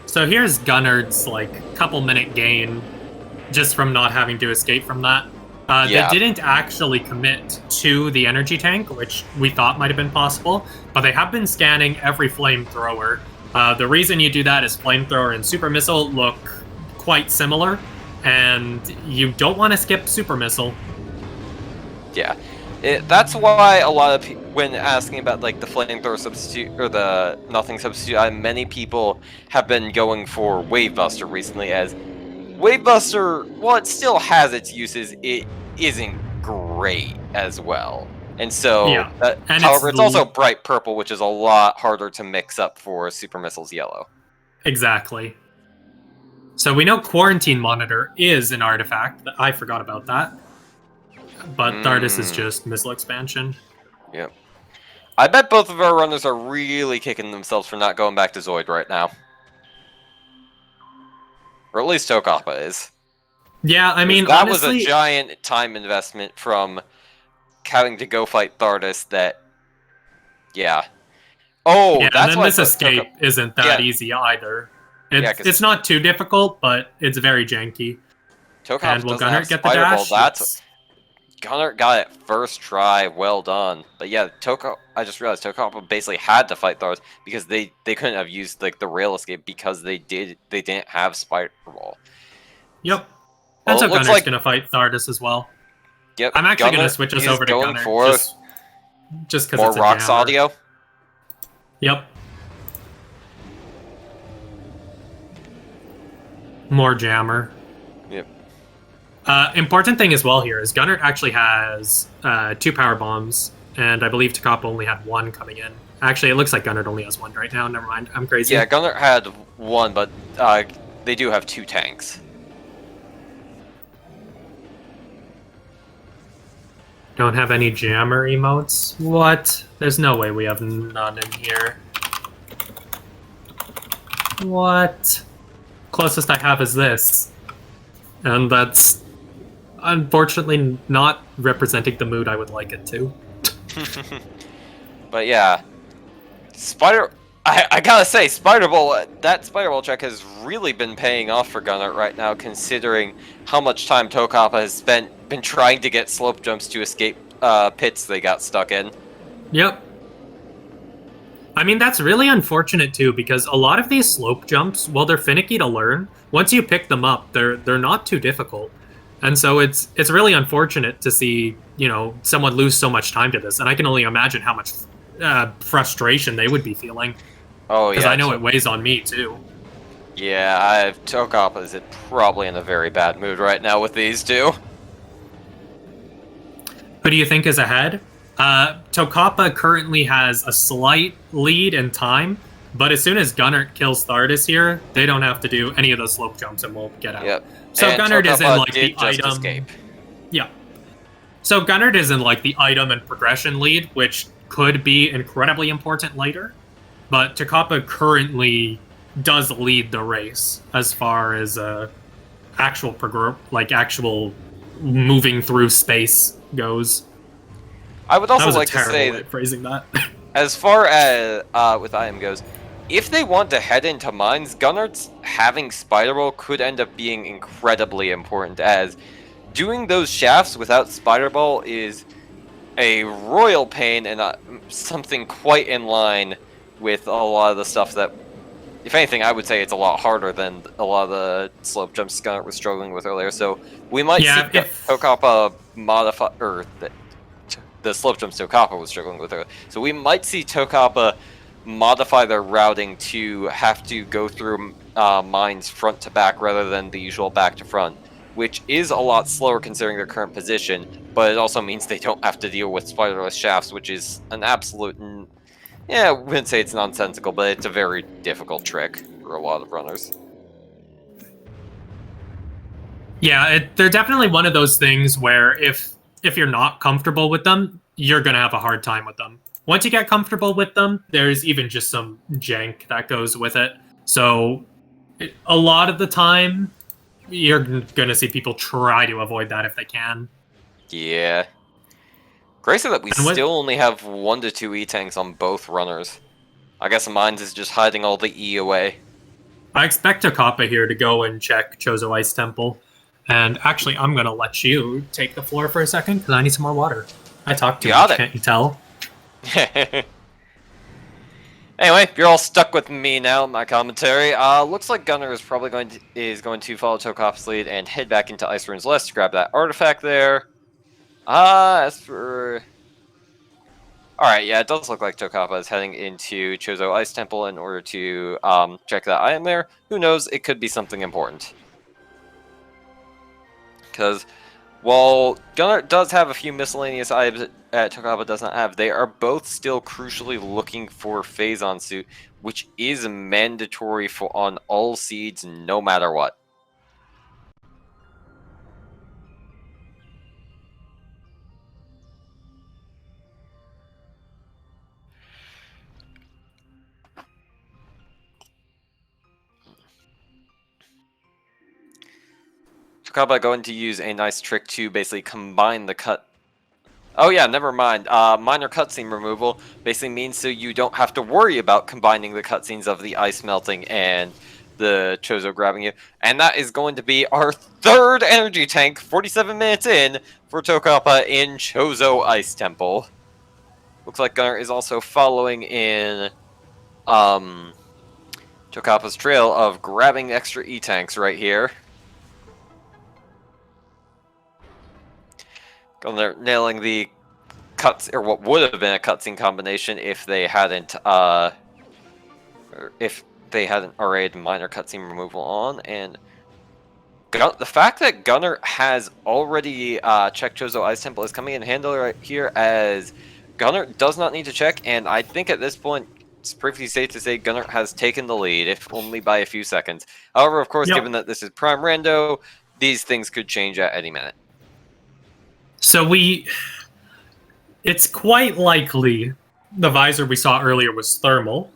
So here's Gunnert's like couple-minute gain just from not having to escape from that. Yeah. They didn't actually commit to the energy tank, which we thought might have been possible, but they have been scanning every flamethrower. The reason you do that is flamethrower and super missile look quite similar, and you don't want to skip super missile. Yeah. That's why a lot of people, when asking about like the flamethrower substitute or the nothing substitute, many people have been going for Wave Buster recently, as Wave Buster, while it still has its uses, it isn't great as well. And so, yeah. And however, it's also bright purple, which is a lot harder to mix up for Super Missiles yellow. Exactly. So we know Quarantine Monitor is an artifact. I forgot about that. But Thardus is just missile expansion. Yep. I bet both of our runners are really kicking themselves for not going back to Zoid right now. Or at least Tocapa is. Yeah, I mean, that honestly, was a giant time investment from having to go fight Thardus that... yeah. Oh, yeah, that's and then why this escape isn't that easy either. It's not too difficult, but it's very janky. Tocapa and will doesn't have Gunert get the Spider dash? Ball. Gunert got it first try, well done. But yeah, I just realized Tocapa basically had to fight Thardus because they couldn't have used like the rail escape because they didn't have Spider Ball. Yep. And so Gunnert's gonna fight Thardus as well. Yep. I'm actually gonna switch us over to Gunert just because it's a Rocks jammer. audio. Yep. More jammer. Yep. Important thing as well here is Gunert actually has 2 power bombs, and I believe Tocapa only had 1 coming in. Actually, it looks like Gunert only has 1 right now. Never mind, I'm crazy. Yeah, Gunert had 1, but they do have 2 tanks. Don't have any jammer emotes? What? There's no way we have none in here. What? Closest I have is this. And that's unfortunately not representing the mood I would like it to. But yeah, I gotta say, that Spider Ball check has really been paying off for Gunert right now, considering how much time Tocapa has been trying to get slope jumps to escape pits they got stuck in. Yep. I mean, that's really unfortunate too, because a lot of these slope jumps, while they're finicky to learn, once you pick them up, they're not too difficult. And so it's really unfortunate to see, you know, someone lose so much time to this. And I can only imagine how much frustration they would be feeling. Oh, yeah. Because I know it weighs on me, too. Yeah, Tocapa is probably in a very bad mood right now with these two. Who do you think is ahead? Tocapa currently has a slight lead in time, but as soon as Gunert kills Thardus here, they don't have to do any of those slope jumps and we'll get out. Yep. So and Gunert is in Tocapa like the did just item. Escape. Yeah. So Gunert is in like the item and progression lead, which could be incredibly important later. But Tocapa currently does lead the race as far as actual moving through space goes. I would also like to say that phrasing that. As far as with IM goes, if they want to head into mines, Gunert's having Spider Ball could end up being incredibly important, as doing those shafts without Spider Ball is a royal pain and something quite in line with a lot of the stuff that, if anything, I would say it's a lot harder than a lot of the slope jumps Gunner was struggling with earlier. So we might see Tocapa modify, or the slope jumps Tocapa was struggling with earlier. So we might see Tocapa modify their routing to have to go through mines front to back rather than the usual back to front, which is a lot slower considering their current position, but it also means they don't have to deal with spiderless shafts, which is an absolute, I wouldn't say it's nonsensical, but it's a very difficult trick for a lot of runners. Yeah, they're definitely one of those things where if you're not comfortable with them, you're going to have a hard time with them. Once you get comfortable with them, there's even just some jank that goes with it. So a lot of the time, you're going to see people try to avoid that if they can. Yeah. Crazy that we still only have 1 to 2 E-tanks on both runners. I guess mine is just hiding all the E away. I expect Tocapa here to go and check Chozo Ice Temple. And actually, I'm going to let you take the floor for a second, because I need some more water. I talk too much, can't you tell? Anyway, you're all stuck with me now, my commentary. Looks like Gunner is probably going to follow Tokapa's lead and head back into Ice Ruins West to grab that artifact there. As for... Alright, yeah, it does look like Tocapa is heading into Chozo Ice Temple in order to check that item there. Who knows, it could be something important. Because while Gunner does have a few miscellaneous items that Tocapa does not have, they are both still crucially looking for Phazon Suit, which is mandatory on all seeds no matter what. Tocapa going to use a nice trick to basically combine the cut. Oh yeah, never mind. Minor cutscene removal basically means so you don't have to worry about combining the cutscenes of the ice melting and the Chozo grabbing you. And that is going to be our 3rd energy tank, 47 minutes in, for Tocapa in Chozo Ice Temple. Looks like Gunner is also following in Tokapa's trail of grabbing extra E-tanks right here. Gunner nailing the cuts, or what would have been a cutscene combination if they hadn't already had minor cutscene removal on. And the fact that Gunner has already checked Chozo Ice Temple is coming in handy right here, as Gunner does not need to check, and I think at this point it's pretty safe to say Gunner has taken the lead, if only by a few seconds. However, of course, given that this is Prime Rando, these things could change at any minute. So it's quite likely the visor we saw earlier was thermal.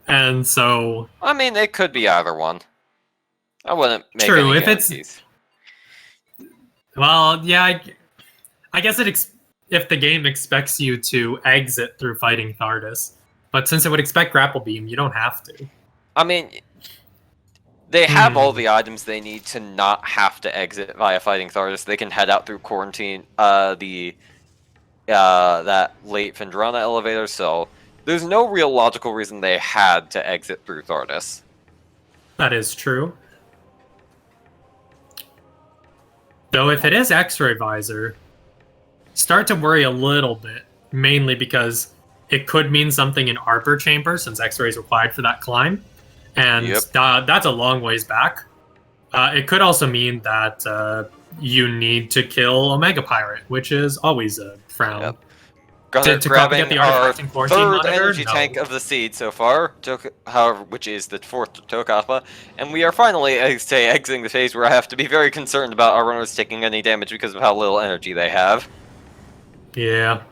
And so... I mean, it could be either one. I wouldn't make any guarantees. Well, yeah, I guess if the game expects you to exit through fighting Thardus, but since it would expect Grapple Beam, you don't have to. I mean... They have all the items they need to not have to exit via fighting Thardus. They can head out through quarantine, that late Fendrana elevator, so there's no real logical reason they had to exit through Thardus. That is true. Though if it is X-ray visor, start to worry a little bit, mainly because it could mean something in Arbor Chamber, since X-ray is required for that climb. And that's a long ways back. It could also mean that you need to kill Omega Pirate, which is always a frown. Yep. Gunner grabbing the our 3rd energy tank of the seed so far, however, which is the 4th Tocapa, and we are finally exiting the phase where I have to be very concerned about our runners taking any damage because of how little energy they have. Yeah.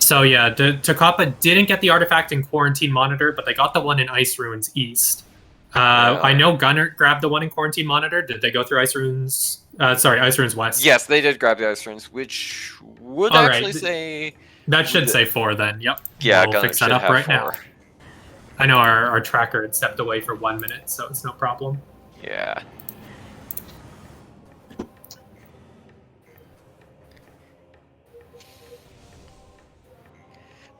So yeah, Tocapa didn't get the artifact in Quarantine Monitor, but they got the one in Ice Ruins East. I know Gunner grabbed the one in Quarantine Monitor. Did they go through Ice Ruins? Ice Ruins West. Yes, they did grab the Ice Ruins, which would actually say... That should say 4 then, yep. Yeah, we'll fix that up right now. I know our tracker had stepped away for 1 minute, so it's no problem. Yeah.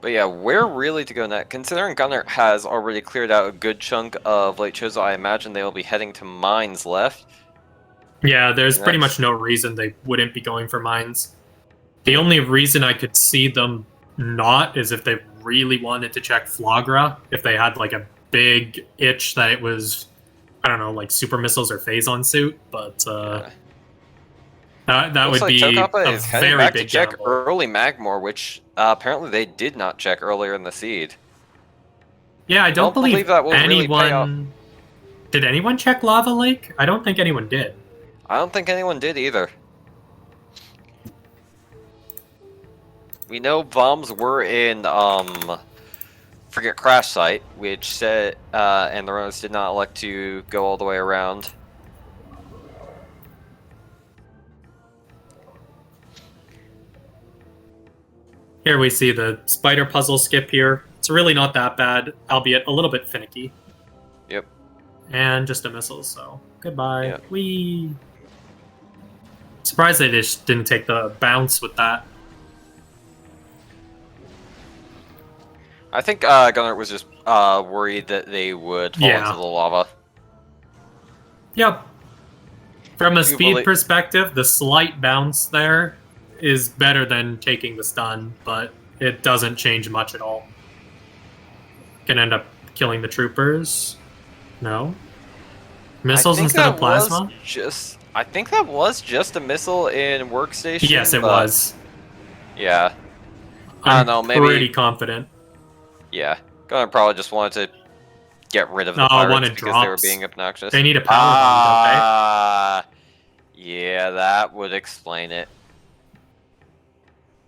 But yeah, where really to go next? Considering gunert has already cleared out a good chunk of Lake Chozo, I imagine they will be heading to mines left. Yeah, there's pretty Next. much no reason they wouldn't be going for mines. The only reason I could see them not is if they really wanted to check Flagra, if they had like a big itch that it was, I don't know, like super missiles or phazon suit, but that Looks would like be Tocapa a is heading very back to big check gamble. early Magmore, which apparently they did not check earlier in the seed. Yeah, I don't believe that will really pay off. anyone... Did anyone check Lava Lake? I don't think anyone did. I don't think anyone did either. We know bombs were in, forget Crash Site, which said, and the runners did not elect to go all the way around. Here we see the spider puzzle skip here. It's really not that bad, albeit a little bit finicky. Yep. And just a missile, so goodbye. Yep. Whee! Surprised they just didn't take the bounce with that. I think gunert was just worried that they would fall into the lava. Yep. From a speed believe- perspective, the slight bounce there is better than taking the stun, but it doesn't change much at all. Can end up killing the troopers. No. Missiles instead of plasma? I think that was just a missile in workstation. Yes, it was. Yeah. I don't know, maybe pretty confident. Yeah. gunert probably just wanted to get rid of the No, pirates wanted because they were drops. being obnoxious. They need a power bomb, don't yeah, that would explain it.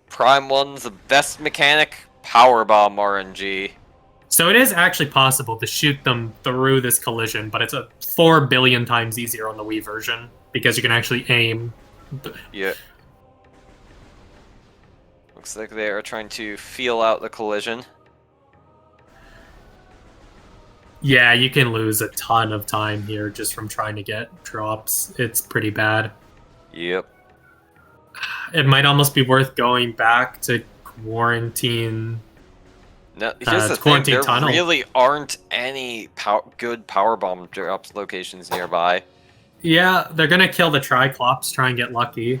Prime 1's the best mechanic, power bomb RNG. So it is actually possible to shoot them through this collision, but it's a 4 billion times easier on the Wii version because you can actually aim. Yeah. Looks like they are trying to feel out the collision. Yeah, you can lose a ton of time here just from trying to get drops. It's pretty bad. Yep. It might almost be worth going back to quarantine. No, here's the thing, there tunnel. really aren't any good power bomb drops locations nearby. Yeah, they're gonna kill the Triclops, try and get lucky.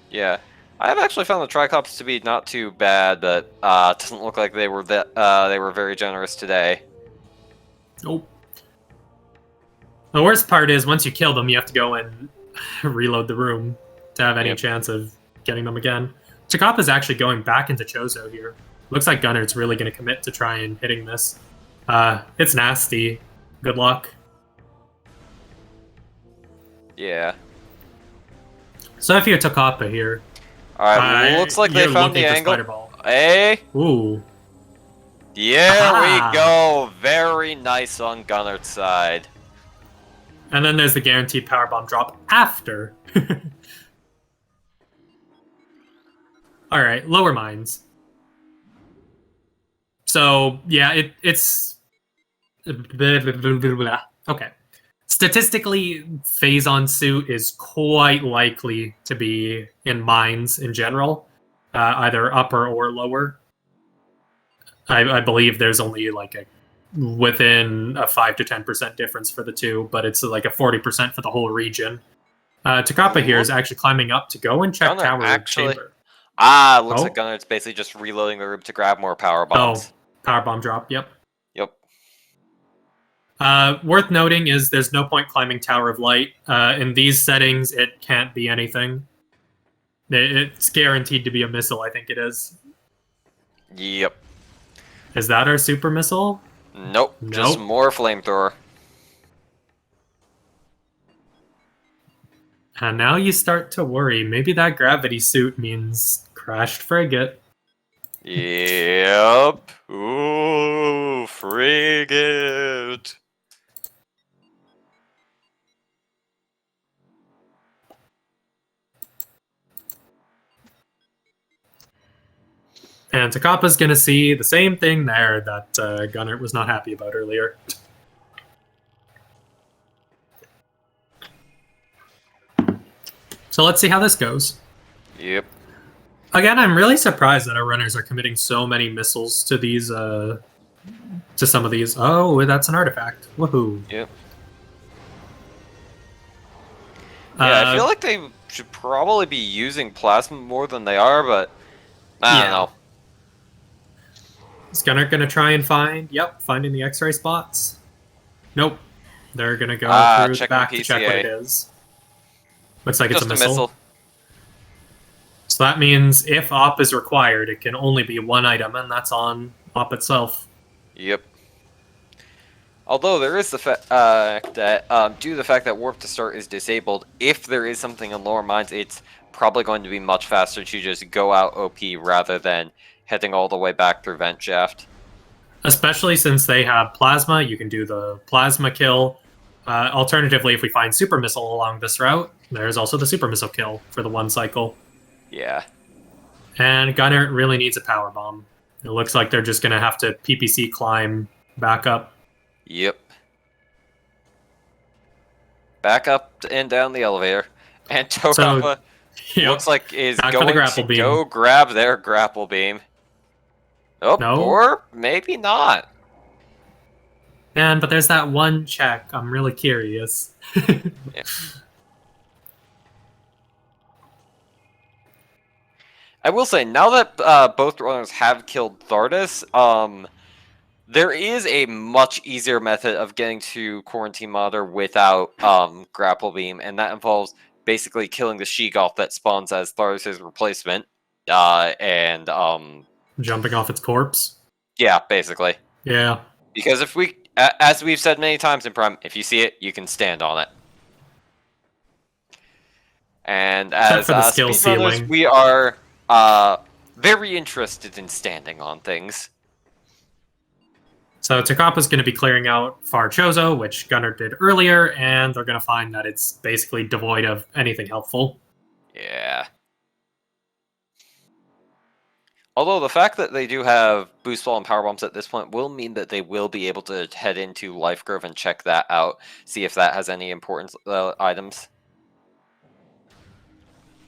Yeah. I have actually found the Triclops to be not too bad, but it doesn't look like they were they were very generous today. Nope. The worst part is once you kill them, you have to go and reload the room to have any chance of getting them again. Tocapa's actually going back into Chozo here. Looks like Gunert's really going to commit to try and hitting this. It's nasty. Good luck. Yeah. So if you're Tocapa here... Alright, looks like they found the angle. Hey! Ooh. Yeah, we go. Very nice on Gunert's side. And then there's the guaranteed power bomb drop after. Alright, lower mines. So, yeah, it's... Okay. Statistically, Phazon suit is quite likely to be in mines in general, either upper or lower. I believe there's only like within a 5 to 10% difference for the two, but it's like a 40% for the whole region. Tocapa here is actually climbing up to go and check tower chamber. Looks like Gunert's basically just reloading the room to grab more power bombs. Oh, power bomb drop, yep. Yep. Worth noting is there's no point climbing Tower of Light. In these settings, it can't be anything. It's guaranteed to be a missile, I think it is. Yep. Is that our super missile? Nope. Just more flamethrower. And now you start to worry. Maybe that gravity suit means crashed frigate. Yep. Ooh, frigate. And Tocapa's gonna see the same thing there that Gunert was not happy about earlier. So let's see how this goes. Yep. Again, I'm really surprised that our runners are committing so many missiles to these, to some of these. Oh, that's an artifact. Woohoo. Yep. Yeah, I feel like they should probably be using plasma more than they are, but I don't know. Is Gunner gonna try and finding the X-ray spots? Nope. They're gonna go through the back to check what it is. Looks like it's a missile. So that means if op is required, it can only be one item, and that's on op itself. Yep. Although there is the fact that due to the fact that warp to start is disabled, if there is something in lower mines, it's probably going to be much faster to just go out OP rather than heading all the way back through vent shaft. Especially since they have plasma, you can do the plasma kill. Alternatively, if we find super missile along this route, there's also the super missile kill for the one cycle. Yeah. And Gunner really needs a power bomb. It looks like they're just gonna have to PPC climb back up. Yep. Back up and down the elevator. And tocapa looks like is going to go grab their grapple beam. Oh, no. Or maybe not. But there's that one check. I'm really curious. Yeah. I will say, now that both runners have killed Thardus, there is a much easier method of getting to Quarantine Monitor without grapple beam, and that involves basically killing the Sheegoth that spawns as Thardus' replacement, and jumping off its corpse? Yeah, basically. Yeah. Because if we, as we've said many times in Prime, if you see it, you can stand on it. And as speedrunners, we are very interested in standing on things. So Tocapa's going to be clearing out Far Chozo, which Gunner did earlier, and they're going to find that it's basically devoid of anything helpful. Yeah. Although the fact that they do have boost ball and power bombs at this point will mean that they will be able to head into Life Grove and check that out, see if that has any important items.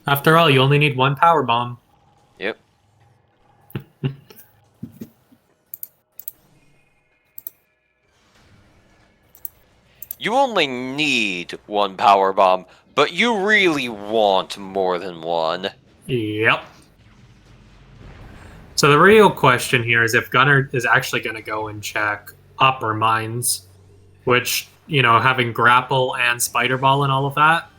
After all, you only need one power bomb. Yep. You only need one power bomb, but you really want more than one. Yep. So the real question here is if Gunner is actually going to go and check upper mines, which, you know, having grapple and spider ball and all of that,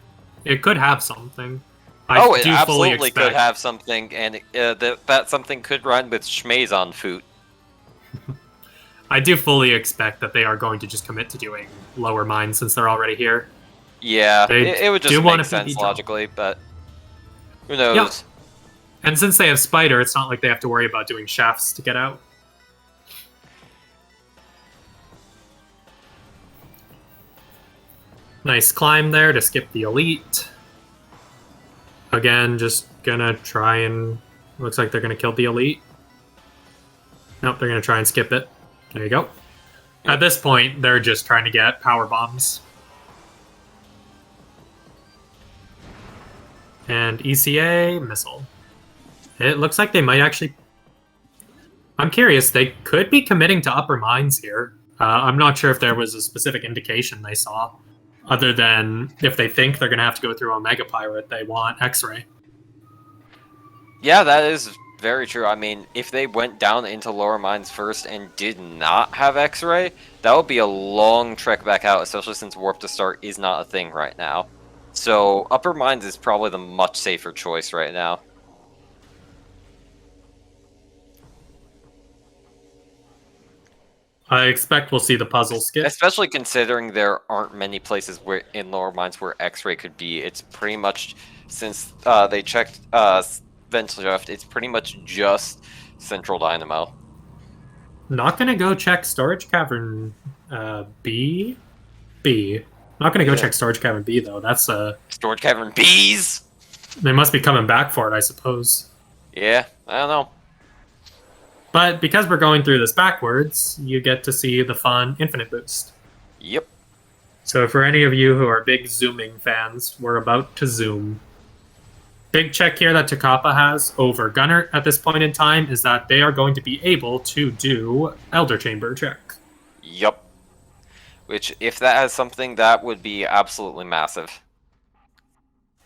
it could have something. It absolutely could have something, and that something could run with Schmaze on foot. I do fully expect that they are going to just commit to doing lower mines since they're already here. Yeah, it would just make sense logically, but who knows? Yep. And since they have Spider, it's not like they have to worry about doing shafts to get out. Nice climb there to skip the elite. Again, just gonna try and... Looks like they're gonna kill the elite. Nope, they're gonna try and skip it. There you go. At this point, they're just trying to get power bombs. And ECA, missile. It looks like they might actually... I'm curious, they could be committing to upper mines here. I'm not sure if there was a specific indication they saw, other than if they think they're going to have to go through Omega Pirate, they want X-Ray. Yeah, that is very true. I mean, if they went down into lower mines first and did not have X-Ray, that would be a long trek back out, especially since Warp to Start is not a thing right now. So, upper mines is probably the much safer choice right now. I expect we'll see the puzzle skip. Especially considering there aren't many places where in lower mines where X-Ray could be. It's pretty much, since they checked Ventilshaft, it's pretty much just Central Dynamo. Not gonna go check Storage Cavern B? B. Not gonna go check Storage Cavern B, though. That's Storage Cavern B's? They must be coming back for it, I suppose. Yeah, I don't know. But because we're going through this backwards, you get to see the fun infinite boost. Yep. So for any of you who are big zooming fans, we're about to zoom. Big check here that Tocapa has over Gunert at this point in time is that they are going to be able to do Elder Chamber check. Yup. Which, if that has something, that would be absolutely massive.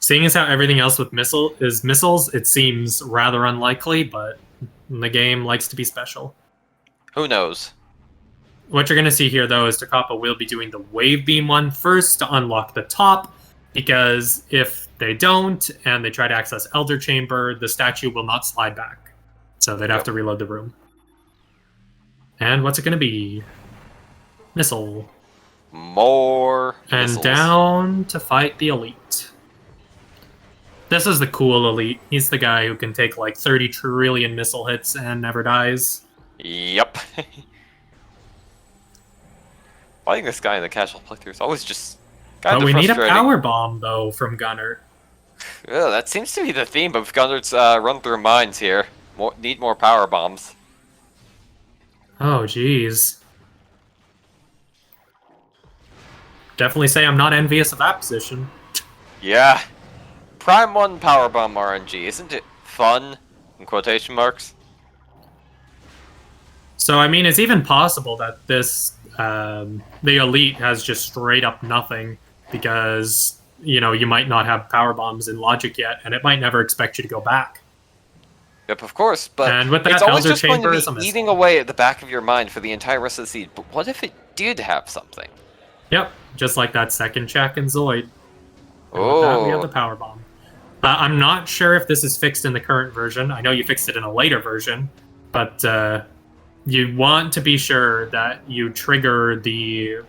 Seeing as how everything else with missiles, it seems rather unlikely, but the game likes to be special. Who knows? What you're going to see here, though, is Tocapa will be doing the Wave Beam one first to unlock the top, because if they don't, and they try to access Elder Chamber, the statue will not slide back. So they'd have to reload the room. And what's it going to be? Missile. More And missiles. down to fight the Elite. This is the cool Elite. He's the guy who can take like 30 trillion missile hits and never dies. Yep. Fighting this guy in the casual playthrough is always just kind But of we need a frustrating. power bomb, though, from Gunner. Yeah, that seems to be the theme of Gunner's run through minds here. Need more power bombs. Oh, jeez. Definitely say I'm not envious of that position. Yeah. Prime 1 power bomb RNG, isn't it fun? In quotation marks. So, I mean, it's even possible that this, the Elite has just straight up nothing, because, you know, you might not have power bombs in Logic yet, and it might never expect you to go back. Yep, of course, but And with that, it's always Elder just going Chamber to is a be missile. eating away at the back of your mind for the entire rest of the seed. But what if it did have something? Yep, just like that second check in Zoid. And with that, we have the Oh, power bomb. I'm not sure if this is fixed in the current version. I know you fixed it in a later version, but you want to be sure that you trigger the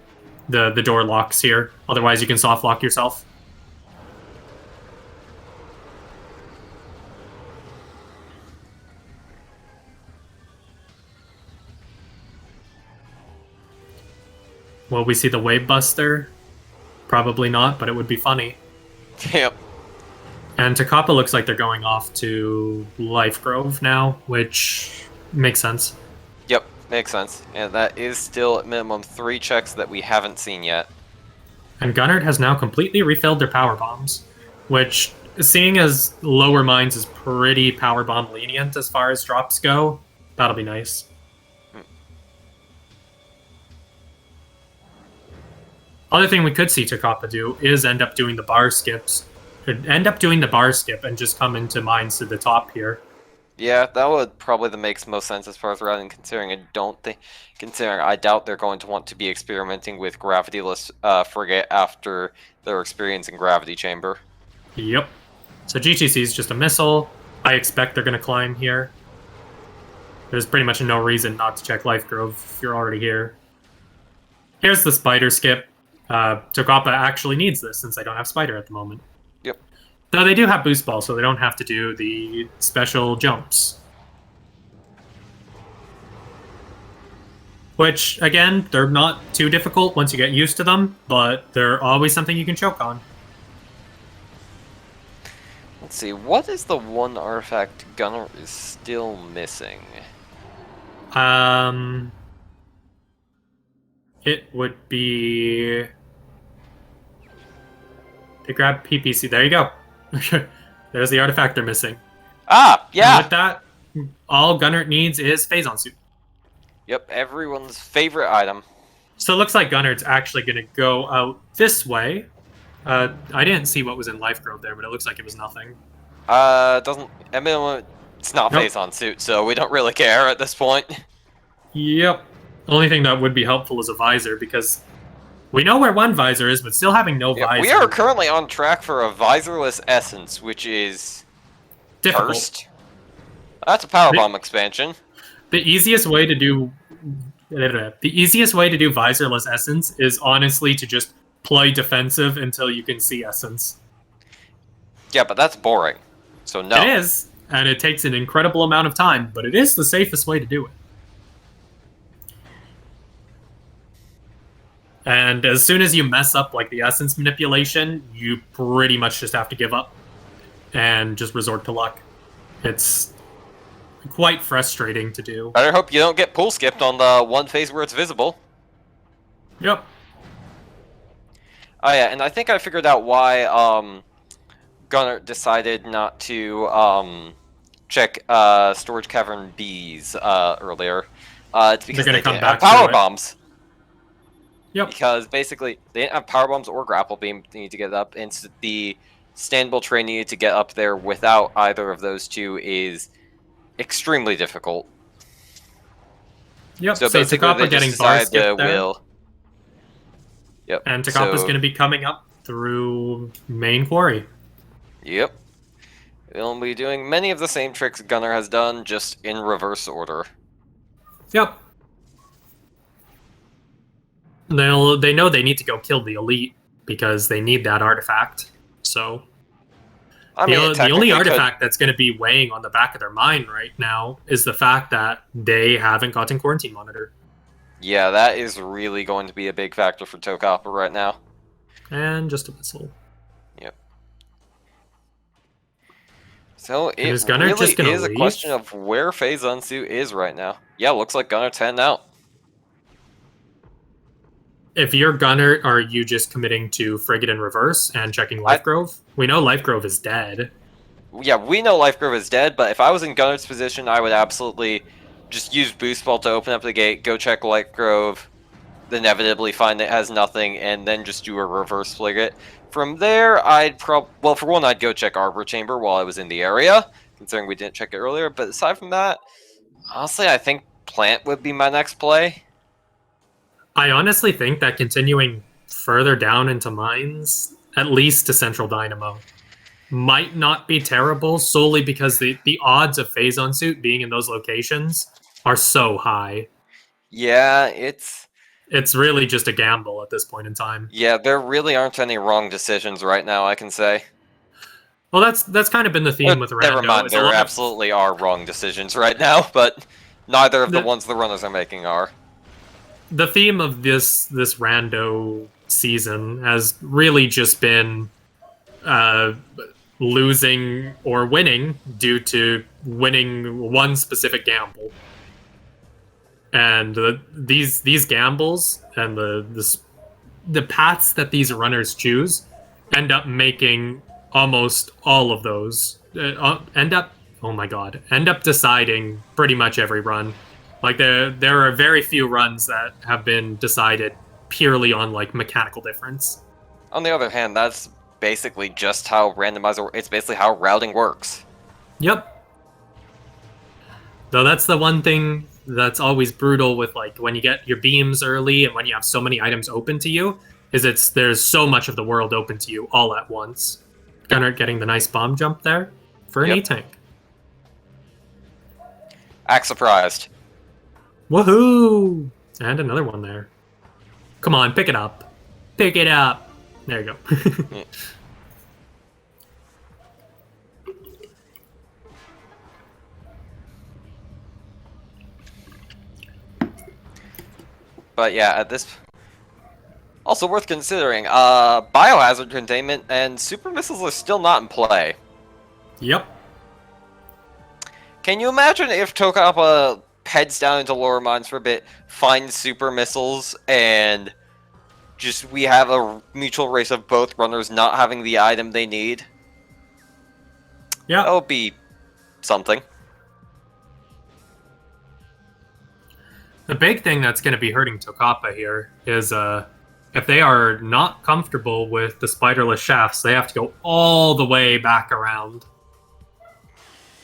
door locks here. Otherwise, you can soft lock yourself. Will we see the Wave Buster? Probably not, but it would be funny. yep. And Tocapa looks like they're going off to Life Grove now, which makes sense. Yep, makes sense. And that is still at minimum 3 checks that we haven't seen yet. And Gunner has now completely refilled their power bombs, which, seeing as lower mines is pretty power bomb lenient as far as drops go, that'll be nice. Other thing we could see Tocapa do is end up doing the bar skips. End up doing the bar skip and just come into mines to the top here. Yeah, that would probably makes most sense as far as routing, considering I doubt they're going to want to be experimenting with gravityless frigate after their experience in gravity chamber. Yep. So GTC is just a missile. I expect they're going to climb here. There's pretty much no reason not to check Life Grove if you're already here. Here's the spider skip. Tocapa actually needs this since they don't have spider at the moment. Yep. Though they do have boost ball, so they don't have to do the special jumps. Which, again, they're not too difficult once you get used to them, but they're always something you can choke on. Let's see, what is the one artifact Gunner is still missing? It would be... They grab PPC. There you go. There's the artifact they're missing. Ah, yeah! And with that, all Gunner needs is Phazon Suit. Yep, everyone's favorite item. So it looks like Gunner's actually going to go out this way. I didn't see what was in Life Grove there, but it looks like it was nothing. Doesn't... I mean, it's not Nope. Phazon suit, so we don't really care at this point. Yep. Only thing that would be helpful is a visor, because we know where one visor is, but still having no Yeah, visor. we are currently on track for a visorless essence, which is... difficult. First. That's a power bomb expansion. The easiest way to do visorless essence is honestly to just play defensive until you can see essence. Yeah, but that's boring. So no. It is, and it takes an incredible amount of time, but it is the safest way to do it. And as soon as you mess up like the essence manipulation, you pretty much just have to give up and just resort to luck. It's quite frustrating to do. Better hope you don't get pool skipped on the one phase where it's visible. Yep. Oh yeah, and I think I figured out why Gunner decided not to check storage cavern B's earlier. It's because They're they gonna come didn't have back through power it. bombs. Yep. Because basically they didn't have power bombs or grapple beam to need to get up, and the standable train needed to get up there without either of those two is extremely difficult. Yep. So So basically, they Tocapa just getting bar decided to skipped there, will. Yep. and Tocapa's So, going to be coming up through main quarry. Yep. We'll be doing many of the same tricks Gunner has done, just in reverse order. Yep. They know they need to go kill the elite because they need that artifact. So I mean, it the only technically artifact that's going to be weighing on the back of their mind right now is the fact that they haven't gotten quarantine monitor. Yeah, that is really going to be a big factor for Tocapa right now. And just a missile. Yep. So it is Gunner really just gonna is a leave? question of where Phase Unsu is right now. Yeah, looks like Gunner's heading out. If you're Gunner, are you just committing to Frigate in reverse and checking Life Grove? We know Life Grove is dead. Yeah, we know Life Grove is dead, but if I was in Gunner's position, I would absolutely just use Boost Ball to open up the gate, go check Life Grove, then inevitably find it has nothing, and then just do a reverse frigate. From there, well, for one, I'd go check Arbor Chamber while I was in the area, considering we didn't check it earlier, but aside from that, honestly, I think Plant would be my next play. I honestly think that continuing further down into mines, at least to Central Dynamo, might not be terrible solely because the odds of Phazon Suit being in those locations are so high. Yeah, it's really just a gamble at this point in time. Yeah, there really aren't any wrong decisions right now, I can say. Well, that's kind of been the theme with Rando. Never mind, there absolutely are wrong decisions right now, but neither of the ones the runners are making are. The theme of this Rando season has really just been losing or winning due to winning one specific gamble. And these gambles and the paths that these runners choose end up making almost all of those end up deciding pretty much every run. Like there are very few runs that have been decided purely on like mechanical difference. On the other hand, that's basically just how Randomizer. It's basically how routing works. Yep. Though that's the one thing that's always brutal with like when you get your beams early and when you have so many items open to you, is there's so much of the world open to you all at once. Gunner getting the nice bomb jump there for an E-tank. Act surprised. Woohoo! And another one there. Come on, pick it up. Pick it up. There you go. Yeah. But yeah, at this... Also worth considering, biohazard containment and super missiles are still not in play. Yep. Can you imagine if Tocapa heads down into lower mines for a bit, finds super missiles, and just we have a mutual race of both runners not having the item they need? Yeah. That would be something. The big thing that's going to be hurting Tocapa here is if they are not comfortable with the spiderless shafts, they have to go all the way back around.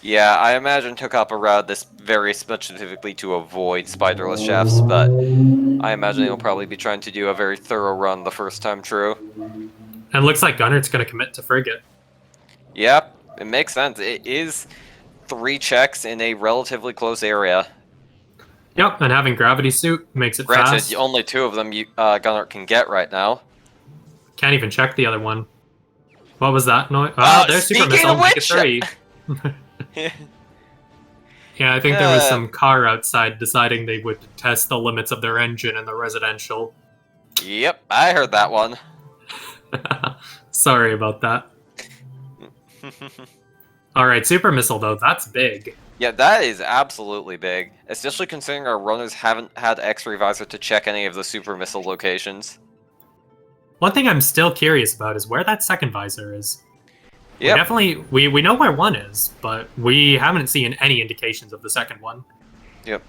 Yeah, I imagine Tocapa routed this very specifically to avoid spiderless shafts, but I imagine he'll probably be trying to do a very thorough run the first time through. And it looks like Gunnert's going to commit to Frigate. Yep, it makes sense. It is 3 checks in a relatively close area. Yep, and having Gravity Suit makes it Granted, fast. only 2 of them Gunner can get right now. Can't even check the other one. What was that noise? Oh, there's Super Missile. Make it 3. Yeah, I think there was some car outside deciding they would test the limits of their engine in the residential. Yep, I heard that one. Sorry about that. Alright, Super Missile, though, that's big. Yeah, that is absolutely big, especially considering our runners haven't had X-Ray Visor to check any of the Super Missile locations. One thing I'm still curious about is where that second visor is. We Yep. definitely we know where one is, but we haven't seen any indications of the second one. Yep.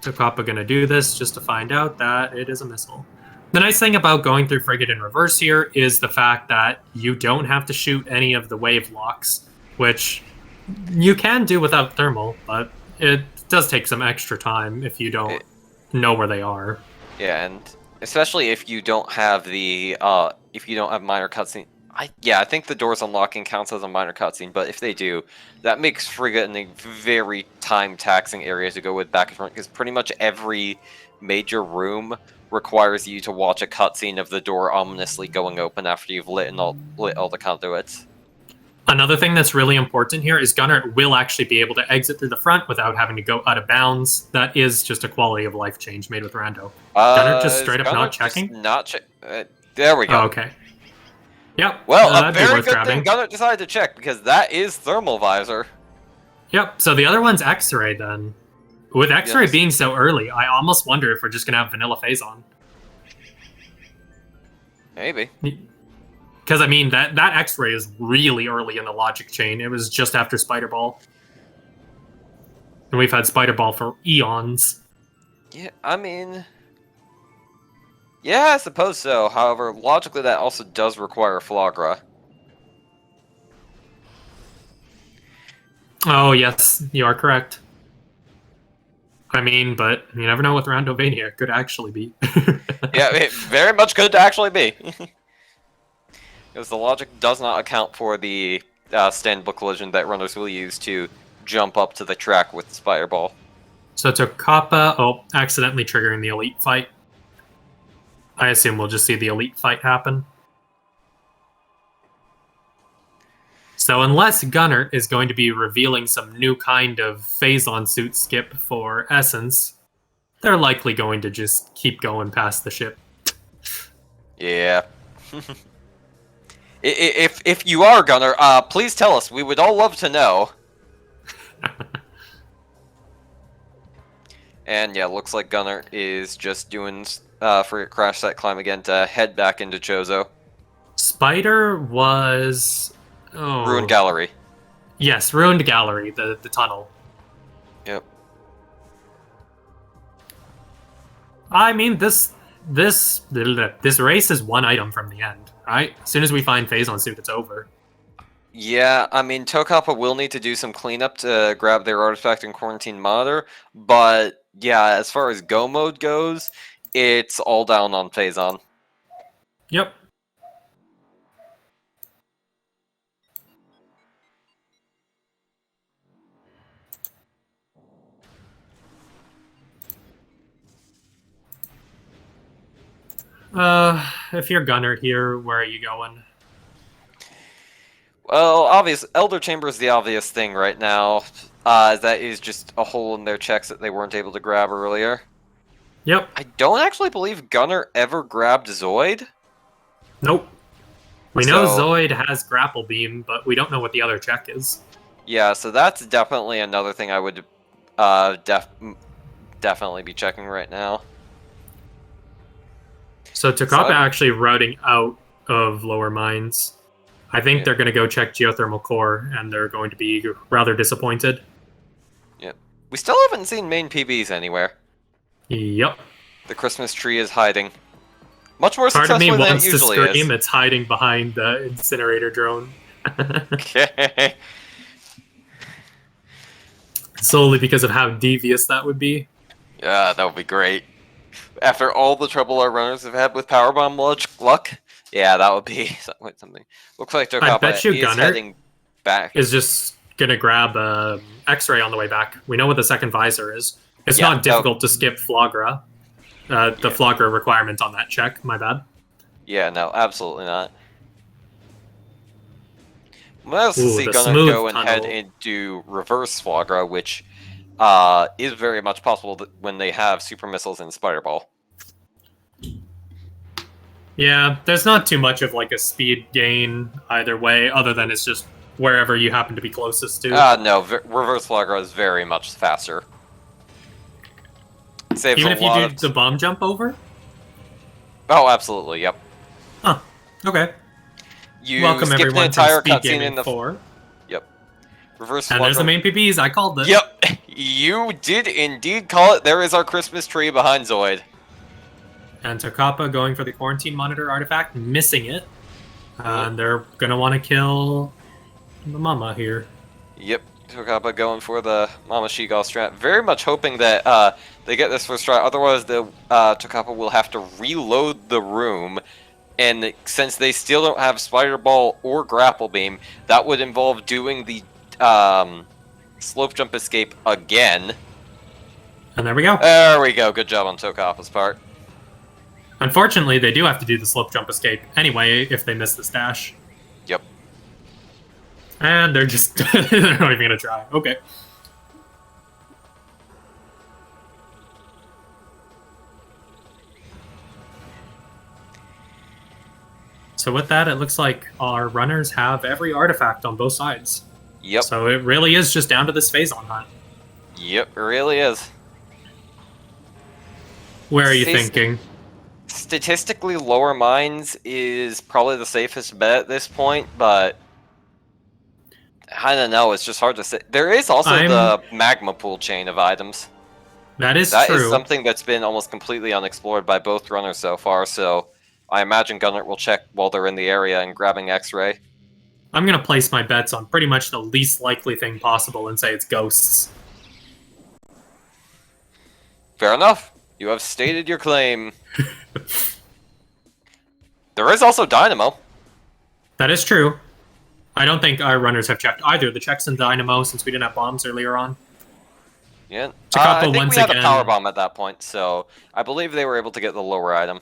Tocapa gonna do this just to find out that it is a missile. The nice thing about going through Frigate in reverse here is the fact that you don't have to shoot any of the wave locks, which you can do without thermal, but it does take some extra time if you don't know where they are. Yeah, and especially if you don't have the minor cutscene. I think the doors unlocking counts as a minor cutscene, but if they do, that makes Frigate a very time-taxing area to go with back and front, because pretty much every major room requires you to watch a cutscene of the door ominously going open after you've lit all the conduits. Another thing that's really important here is gunert will actually be able to exit through the front without having to go out of bounds. That is just a quality of life change made with Rando. Gunert just straight up not checking? There we go. Oh, okay. Yep. Well, a very good thing Gunner decided to check, because that is thermal visor. Yep, so the other one's X-ray then. With X-ray being so early, I almost wonder if we're just going to have vanilla phase-on. Maybe. Because, I mean, that X-ray is really early in the logic chain. It was just after Spider Ball. And we've had Spider Ball for eons. Yeah, I mean... Yeah, I suppose so. However, logically that also does require Flagra. Oh, yes, you are correct. I mean, but you never know what Randovania could actually be. Yeah, it very much could actually be. Because the logic does not account for the standable collision that runners will use to jump up to the track with the Spider Ball. So tocapa, accidentally triggering the elite fight. I assume we'll just see the elite fight happen. So unless Gunner is going to be revealing some new kind of phase-on suit skip for Essence, they're likely going to just keep going past the ship. Yeah. If you are Gunner, please tell us. We would all love to know. And yeah, looks like Gunner is just doing Frigate crash set climb again to head back into Chozo. Spider was... Ruined Gallery. Yes, Ruined Gallery, the tunnel. Yep. I mean, this race is one item from the end, right? As soon as we find Phase-on suit, it's over. Yeah, I mean, Tocapa will need to do some cleanup to grab their artifact and quarantine monitor, but yeah, as far as go mode goes, it's all down on Phase-on. Yep. If you're Gunner here, where are you going? Well, Elder Chamber is the obvious thing right now. That is just a hole in their checks that they weren't able to grab earlier. Yep. I don't actually believe Gunner ever grabbed Zoid. Nope. We know Zoid has Grapple Beam, but we don't know what the other check is. Yeah, so that's definitely another thing I would definitely be checking right now. So Tocapa actually routing out of lower mines. I think they're going to go check geothermal core, and they're going to be rather disappointed. Yep. We still haven't seen main PBs anywhere. Yep. The Christmas tree is hiding. Much more Part of me successfully than wants it to usually scream is. it's hiding behind the incinerator drone. Okay. Solely because of how devious that would be. Yeah, that would be great. After all the trouble our runners have had with powerbomb luck, yeah, that would be something. Looks like I bet you is Gunner heading back. is just gonna grab X-ray on the way back. We know what the second visor is. It's not difficult to skip Flagra. The Flagra requirement on that check. My bad. Yeah, no, absolutely not. Let's see Gunner go and head into reverse Flagra, which is very much possible when they have super missiles and Spider Ball. Yeah, there's not too much of like a speed gain either way, other than it's just wherever you happen to be closest to. No, reverse Flagra is very much faster. Saves Even if you do the bomb jump over? Oh, absolutely, yep. Huh, okay. You Welcome skipped the everyone to entire Speed cutscene Gaming in the 4. Yep. Reverse. And there's the main PBs. I called this. Yep. You did indeed call it. There is our Christmas tree behind Zoid. And Tocapa going for the quarantine monitor artifact, missing it. And they're gonna want to kill the mama here. Yep. Tocapa going for the Mama Sheegal strat. Very much hoping that they get this first try. Otherwise, the Tocapa will have to reload the room. And since they still don't have Spider Ball or Grapple Beam, that would involve doing the slope jump escape again. And there we go. There we go. Good job on Tokapa's part. Unfortunately, they do have to do the slope jump escape anyway if they miss the stash. Yep. And they're just they're not even gonna try. Okay. So with that, it looks like our runners have every artifact on both sides. Yep. So it really is just down to this phase-on hunt. Yep, it really is. Where are you thinking? Statistically, lower mines is probably the safest bet at this point, but I don't know. It's just hard to say. There is also the magma pool chain of items. That is true. That is something that's been almost completely unexplored by both runners so far, so I imagine gunert will check while they're in the area and grabbing X-ray. I'm going to place my bets on pretty much the least likely thing possible and say it's ghosts. Fair enough. You have stated your claim. There is also Dynamo. That is true. I don't think our runners have checked either the checks in Dynamo since we didn't have bombs earlier on. Yeah. Tocapa I think once we had again. a power bomb at that point, so I believe they were able to get the lower item.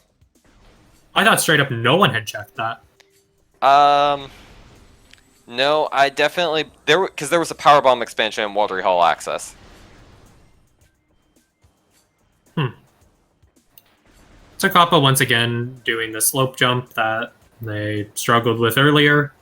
I thought straight up no one had checked that. No, I definitely because there was a power bomb expansion and Watery Hall access. Tocapa once again doing the slope jump that they struggled with earlier.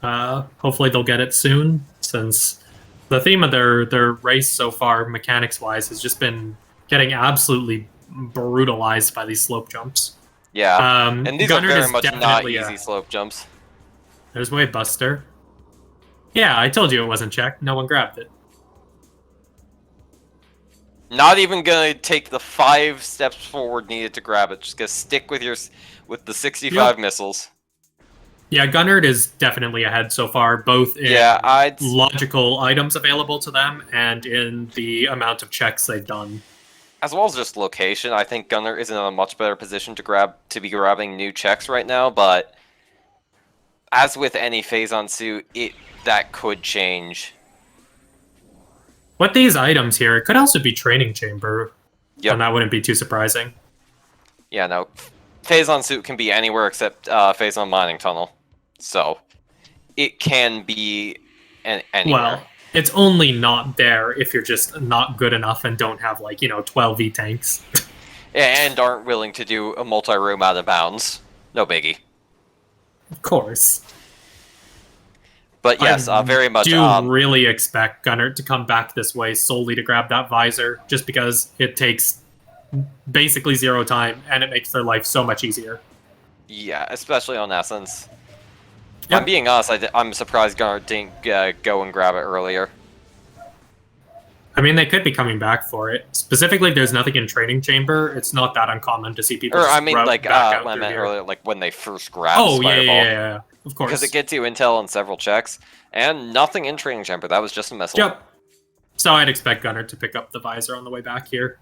Hopefully they'll get it soon, since the theme of their race so far, mechanics-wise, has just been getting absolutely brutalized by these slope jumps. Yeah, and these gunert are very is much not definitely easy slope jumps. There's Wave Buster. Yeah, I told you it wasn't checked. No one grabbed it. Not even gonna take the 5 steps forward needed to grab it. Just gonna stick with the 65 missiles. Yeah, gunert is definitely ahead so far, both in logical items available to them and in the amount of checks they've done. As well as just location, I think gunert is in a much better position to be grabbing new checks right now, but as with any phase-on suit, that could change. With these items here, it could also be training chamber. Yep. And that wouldn't be too surprising. Yeah, no. Phase-on suit can be anywhere except phase-on mining tunnel. So, it can be anywhere. Well, it's only not there if you're just not good enough and don't have, 12 E-tanks. And aren't willing to do a multi-room out of bounds. No biggie. Of course. But yes, very much. I do really expect gunert to come back this way solely to grab that visor, just because it takes basically 0 time and it makes their life so much easier. Yeah, especially on Essence. If Yep. I'm being honest, I'm surprised gunert didn't go and grab it earlier. I mean, they could be coming back for it. Specifically, if there's nothing in training chamber, it's not that uncommon to see people. Or I mean, back out I through meant here. earlier, like when they first grabbed Oh, Spider Ball. yeah. Of course. Because it gets you intel on several checks, and nothing in training chamber. That was just a missile. Yep. So I'd expect gunert to pick up the visor on the way back here.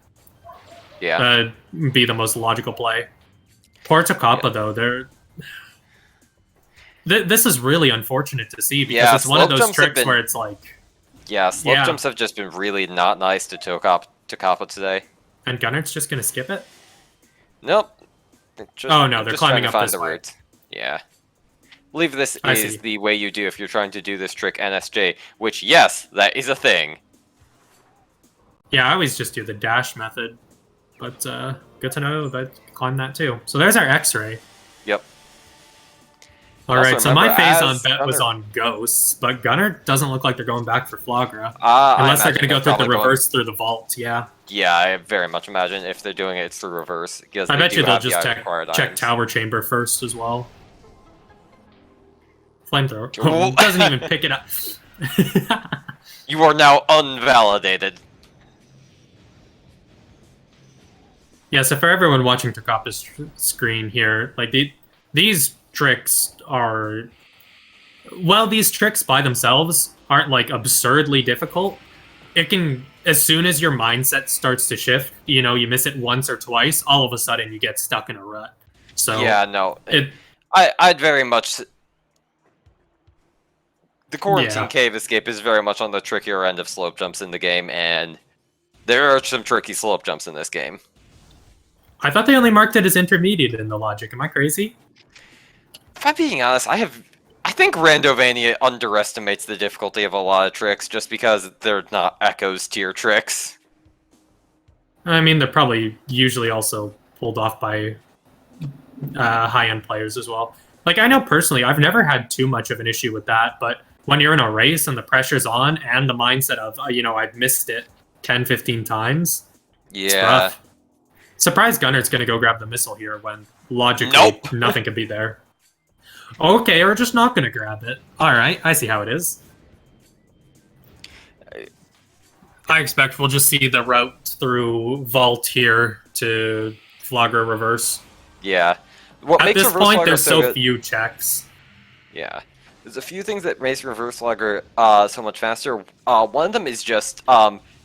Yeah. Be the most logical play. Poor Tocapa, though, this is really unfortunate to see, because it's one of those tricks where it's like... Yeah, slope jumps have just been really not nice to Tocapa today. And gunert's just going to skip it? Nope. Oh no, they're climbing up this way. Route. Yeah. I believe this is the way you do if you're trying to do this trick NSJ, which, yes, that is a thing. Yeah, I always just do the dash method, but good to know that climb that too. So there's our X-ray. Yep. Alright, so my phase-on bet was on Ghosts, but gunert doesn't look like they're going back for Flagra. Unless they're going to go through the reverse through the vault, yeah. Yeah, I very much imagine if they're doing it, it's through reverse. I bet you they'll just check tower chamber first as well. Flamethrower. Oh, doesn't even pick it up. You are now unvalidated. Yeah, so for everyone watching Tocapa's screen here, like these tricks are, well, these tricks by themselves aren't like absurdly difficult. It can, as soon as your mindset starts to shift, you know, you miss it once or twice, all of a sudden you get stuck in a rut. So yeah, no, I'd very much. The quarantine cave escape is very much on the trickier end of slope jumps in the game, and there are some tricky slope jumps in this game. I thought they only marked it as intermediate in the logic. Am I crazy? If I'm being honest, I think Randovania underestimates the difficulty of a lot of tricks just because they're not Echo's tier tricks. I mean, they're probably usually also pulled off by high-end players as well. Like, I know personally, I've never had too much of an issue with that, but when you're in a race and the pressure's on and the mindset of, you know, I've missed it 10, 15 times, it's rough. Surprised Gunnert's going to go grab the missile here when logically nothing could be there. Okay, we're just not going to grab it. Alright, I see how it is. I expect we'll just see the route through Vault here to Flogger reverse. Yeah. At this point, there's so few checks. Yeah. There's a few things that makes Reverse Flogger so much faster. One of them is just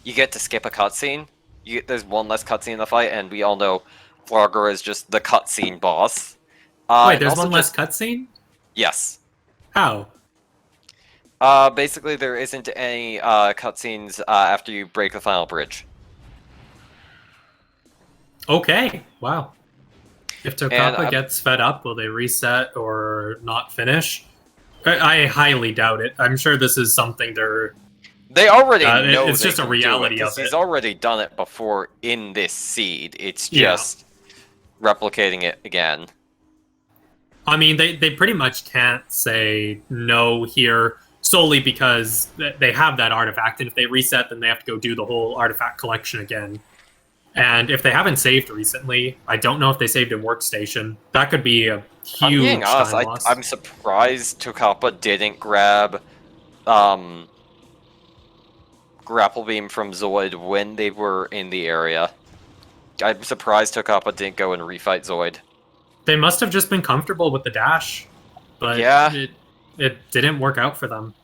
you get to skip a cutscene. There's one less cutscene in the fight, and we all know Flogger is just the cutscene boss. Wait, there's one less cutscene? Yes. How? Basically, there isn't any cutscenes after you break the final bridge. Okay, wow. If Tocapa gets fed up, will they reset or not finish? I highly doubt it. I'm sure this is something They already know it's just a reality of it. He's already done it before in this seed. It's just replicating it again. I mean, they pretty much can't say no here solely because they have that artifact, and if they reset, then they have to go do the whole artifact collection again. And if they haven't saved recently, I don't know if they saved in Workstation. That could be a huge time loss. I'm surprised Tocapa didn't grab Grapple Beam from Zoid when they were in the area. I'm surprised Tocapa didn't go and refight Zoid. They must have just been comfortable with the dash, but it didn't work out for them.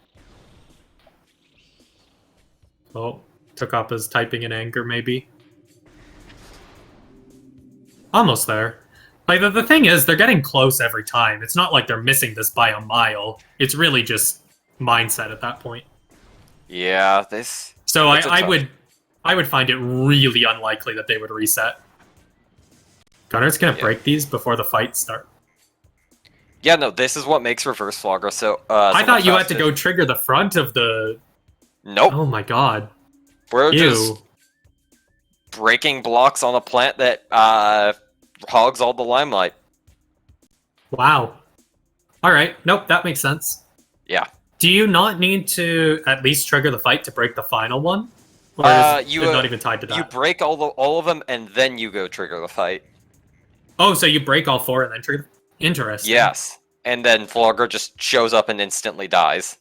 Oh, Tocapa's typing in anger, maybe. Almost there. Like, the thing is, they're getting close every time. It's not like they're missing this by a mile. It's really just mindset at that point. Yeah, So I would find it really unlikely that they would reset. Gunner's gonna break these before the fight starts. Yeah, no, this is what makes Reverse Flogger so I thought you had to go trigger the front of the... Nope. Oh my god. We're just breaking blocks on a plant that hogs all the limelight. Wow. Alright, nope, that makes sense. Yeah. Do you not need to at least trigger the fight to break the final one? Or is it not even tied to that? You break all of them, and then you go trigger the fight. Oh, so you break all four and then trigger? Interesting. Yes. And then Flogger just shows up and instantly dies.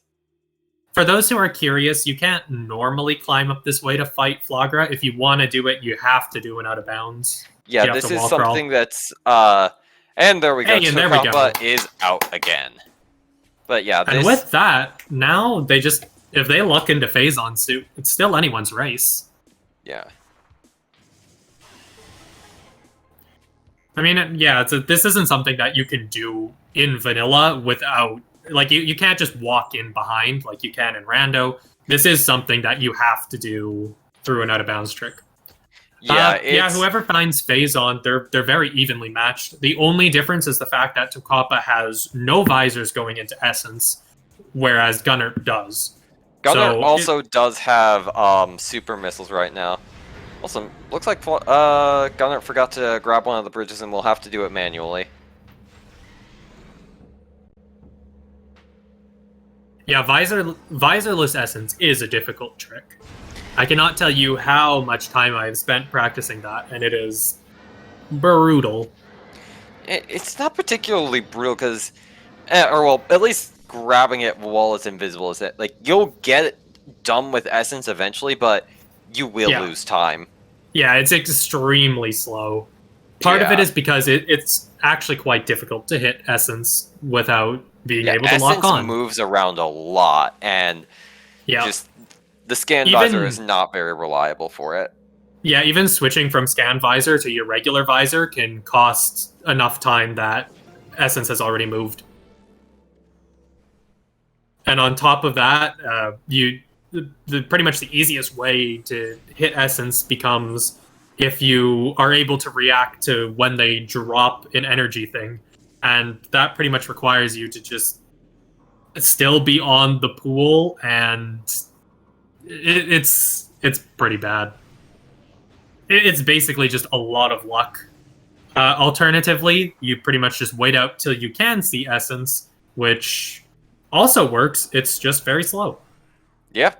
For those who are curious, you can't normally climb up this way to fight Flagra. If you want to do it, you have to do an out of bounds. Yeah, this is something that's... and there we go. Hey, and there we go. Is out again. But yeah, And with that, now they just... If they luck into Phazon suit, it's still anyone's race. Yeah. I mean, yeah, this isn't something that you can do in vanilla without... Like, you can't just walk in behind like you can in Rando. This is something that you have to do through an out-of-bounds trick. Yeah, whoever finds Phazon, they're very evenly matched. The only difference is the fact that Tocapa has no visors going into Essence, whereas Gunner does. Gunner also does have super missiles right now. Also, looks like Gunner forgot to grab one of the bridges and we'll have to do it manually. Yeah, visorless Essence is a difficult trick. I cannot tell you how much time I've spent practicing that, and it is brutal. It's not particularly brutal because, or well, at least grabbing it while it's invisible is that, like, you'll get it done with Essence eventually, but you will lose time. Yeah, it's extremely slow. Part of it is because it's actually quite difficult to hit Essence without being able to lock on. Essence moves around a lot, and just the scan visor is not very reliable for it. Yeah, even switching from scan visor to your regular visor can cost enough time that Essence has already moved. And on top of that, pretty much the easiest way to hit Essence becomes if you are able to react to when they drop an energy thing. And that pretty much requires you to just still be on the pool, and it's pretty bad. It's basically just a lot of luck. Alternatively, you pretty much just wait out till you can see Essence, which also works. It's just very slow. Yeah.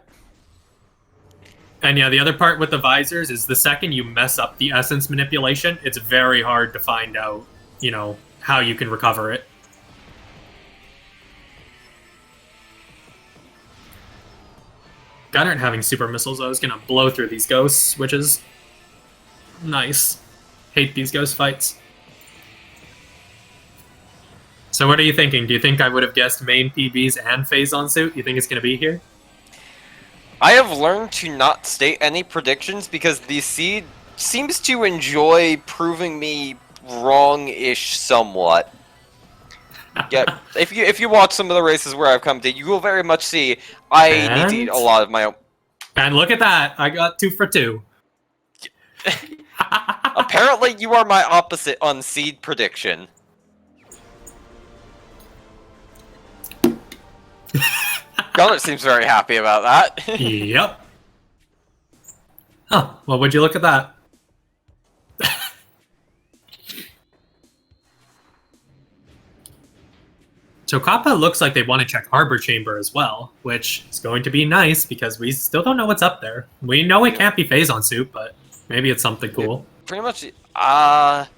And yeah, the other part with the visors is the second you mess up the Essence manipulation, it's very hard to find out, how you can recover it. Gunert having super missiles, though, is going to blow through these ghosts, which is nice. Hate these ghost fights. So what are you thinking? Do you think I would have guessed main PBs and Phazon suit? You think it's going to be here? I have learned to not state any predictions because the seed seems to enjoy proving me wrong-ish somewhat. Yeah, if you watch some of the races where I've come to, you will very much see I need to eat a lot of my own. And look at that! I got 2 for 2. Apparently, you are my opposite on seed prediction. Gunner seems very happy about that. Yep. Huh, well, would you look at that? Tocapa looks like they want to check Harbor Chamber as well, which is going to be nice because we still don't know what's up there. We know it can't be Phazon suit, but maybe it's something cool. Pretty much, I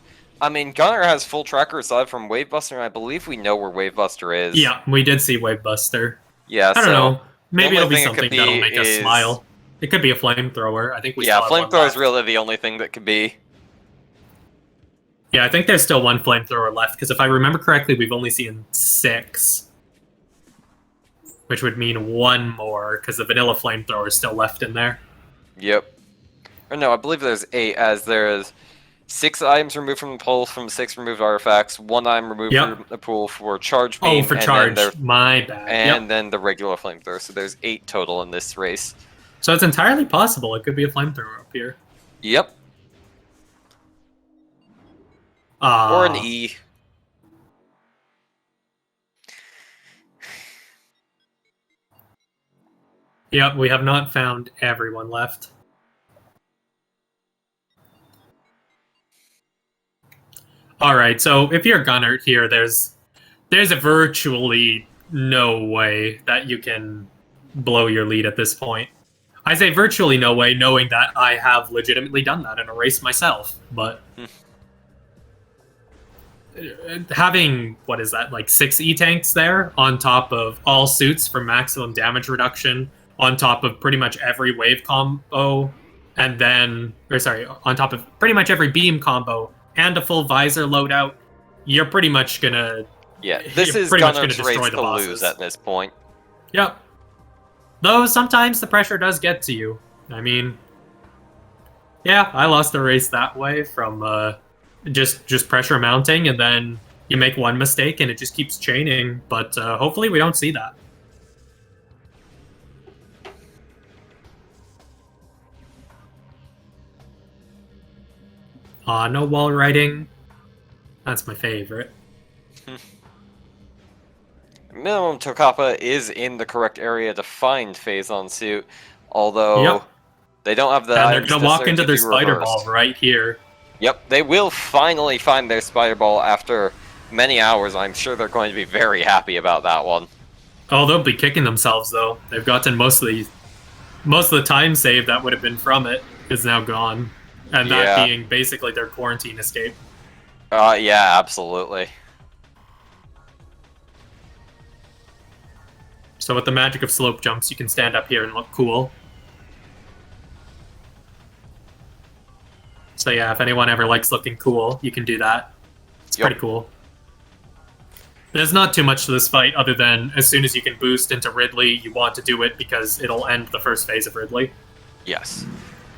mean, Gunner has full tracker aside from Wavebuster, and I believe we know where Wavebuster is. Yeah, we did see Wavebuster. Yeah, I don't know. Maybe it'll be something that'll make us smile. It could be a flamethrower. I think we still have flamethrower is really the only thing that could be. Yeah, I think there's still 1 flamethrower left, because if I remember correctly, we've only seen 6. Which would mean 1 more, because the vanilla flamethrower is still left in there. Yep. Or no, I believe there's 8, as there's 6 items removed from the pool from 6 removed artifacts, 1 item removed from the pool for charge beam. Oh, for charge. My bad. And then the regular flamethrower, so there's 8 total in this race. So it's entirely possible it could be a flamethrower up here. Yep. Or an E. Yep, we have not found everyone left. Alright, so if you're Gunner here, there's a virtually no way that you can blow your lead at this point. I say virtually no way, knowing that I have legitimately done that in a race myself, but having, what is that, like 6 E-tanks there, on top of all suits for maximum damage reduction, on top of pretty much every wave combo, and then, on top of pretty much every beam combo, and a full visor loadout, you're pretty much gonna... Yeah, this is Gunner's race to lose at this point. Yep. Though sometimes the pressure does get to you. I mean, yeah, I lost the race that way from just pressure mounting, and then you make 1 mistake and it just keeps chaining, but hopefully we don't see that. No wall riding. That's my favorite. Minimum Tocapa is in the correct area to find Phazon suit, although they don't have the and they're going to walk into their spider ball right here. Yep, they will finally find their spider ball after many hours. I'm sure they're going to be very happy about that one. Oh, they'll be kicking themselves, though. They've gotten most of the time save that would have been from it is now gone. And that being basically their quarantine escape. Yeah, absolutely. So with the magic of slope jumps, you can stand up here and look cool. So yeah, if anyone ever likes looking cool, you can do that. It's pretty cool. There's not too much to this fight other than as soon as you can boost into Ridley, you want to do it because it'll end the first phase of Ridley. Yes.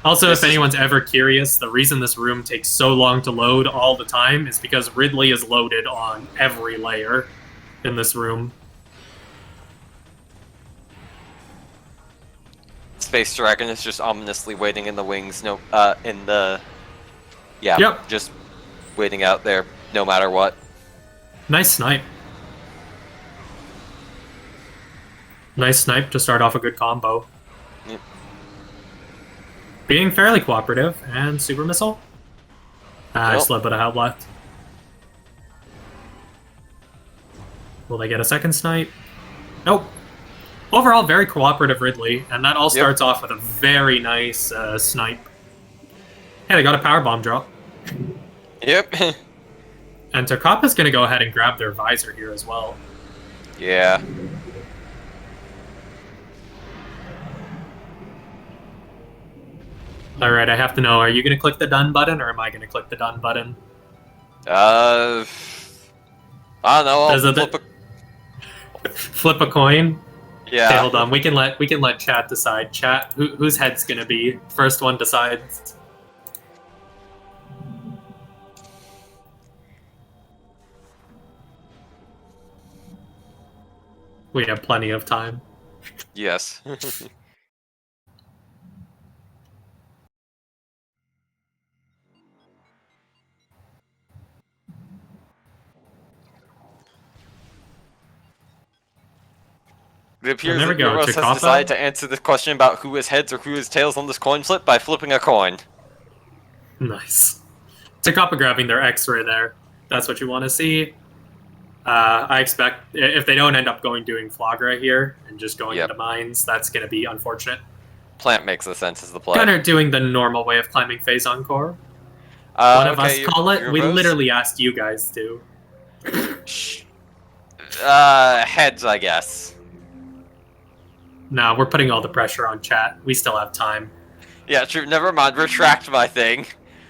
Also, if anyone's ever curious, the reason this room takes so long to load all the time is because Ridley is loaded on every layer in this room. Space Dragon is just ominously waiting in the wings, just waiting out there, no matter what. Nice snipe. Nice snipe to start off a good combo. Yep. Being fairly cooperative, and super missile. I just a little bit of health left. Will they get a second snipe? Nope. Overall, very cooperative Ridley, and that all starts off with a very nice snipe. Hey, they got a power bomb drop. Yep. And Tocapa's gonna go ahead and grab their visor here as well. Yeah. Alright, I have to know, are you gonna click the done button, or am I gonna click the done button? I don't know. I'll flip a coin? Yeah. Okay, hold on. We can let chat decide. Chat, whose head's gonna be? First one decides. We have plenty of time. Yes. It appears that Euros has decided to answer this question about who is heads or who is tails on this coin flip by flipping a coin. Nice. Tocapa grabbing their X-ray there. That's what you want to see. I expect if they don't end up doing Flagra here and just going into mines, that's going to be unfortunate. Plant makes the sense as the play. Gunert doing the normal way of climbing phase encore. One of us call it. We literally asked you guys to. Heads, I guess. No, we're putting all the pressure on chat. We still have time. Yeah, true. Never mind. Retract my thing.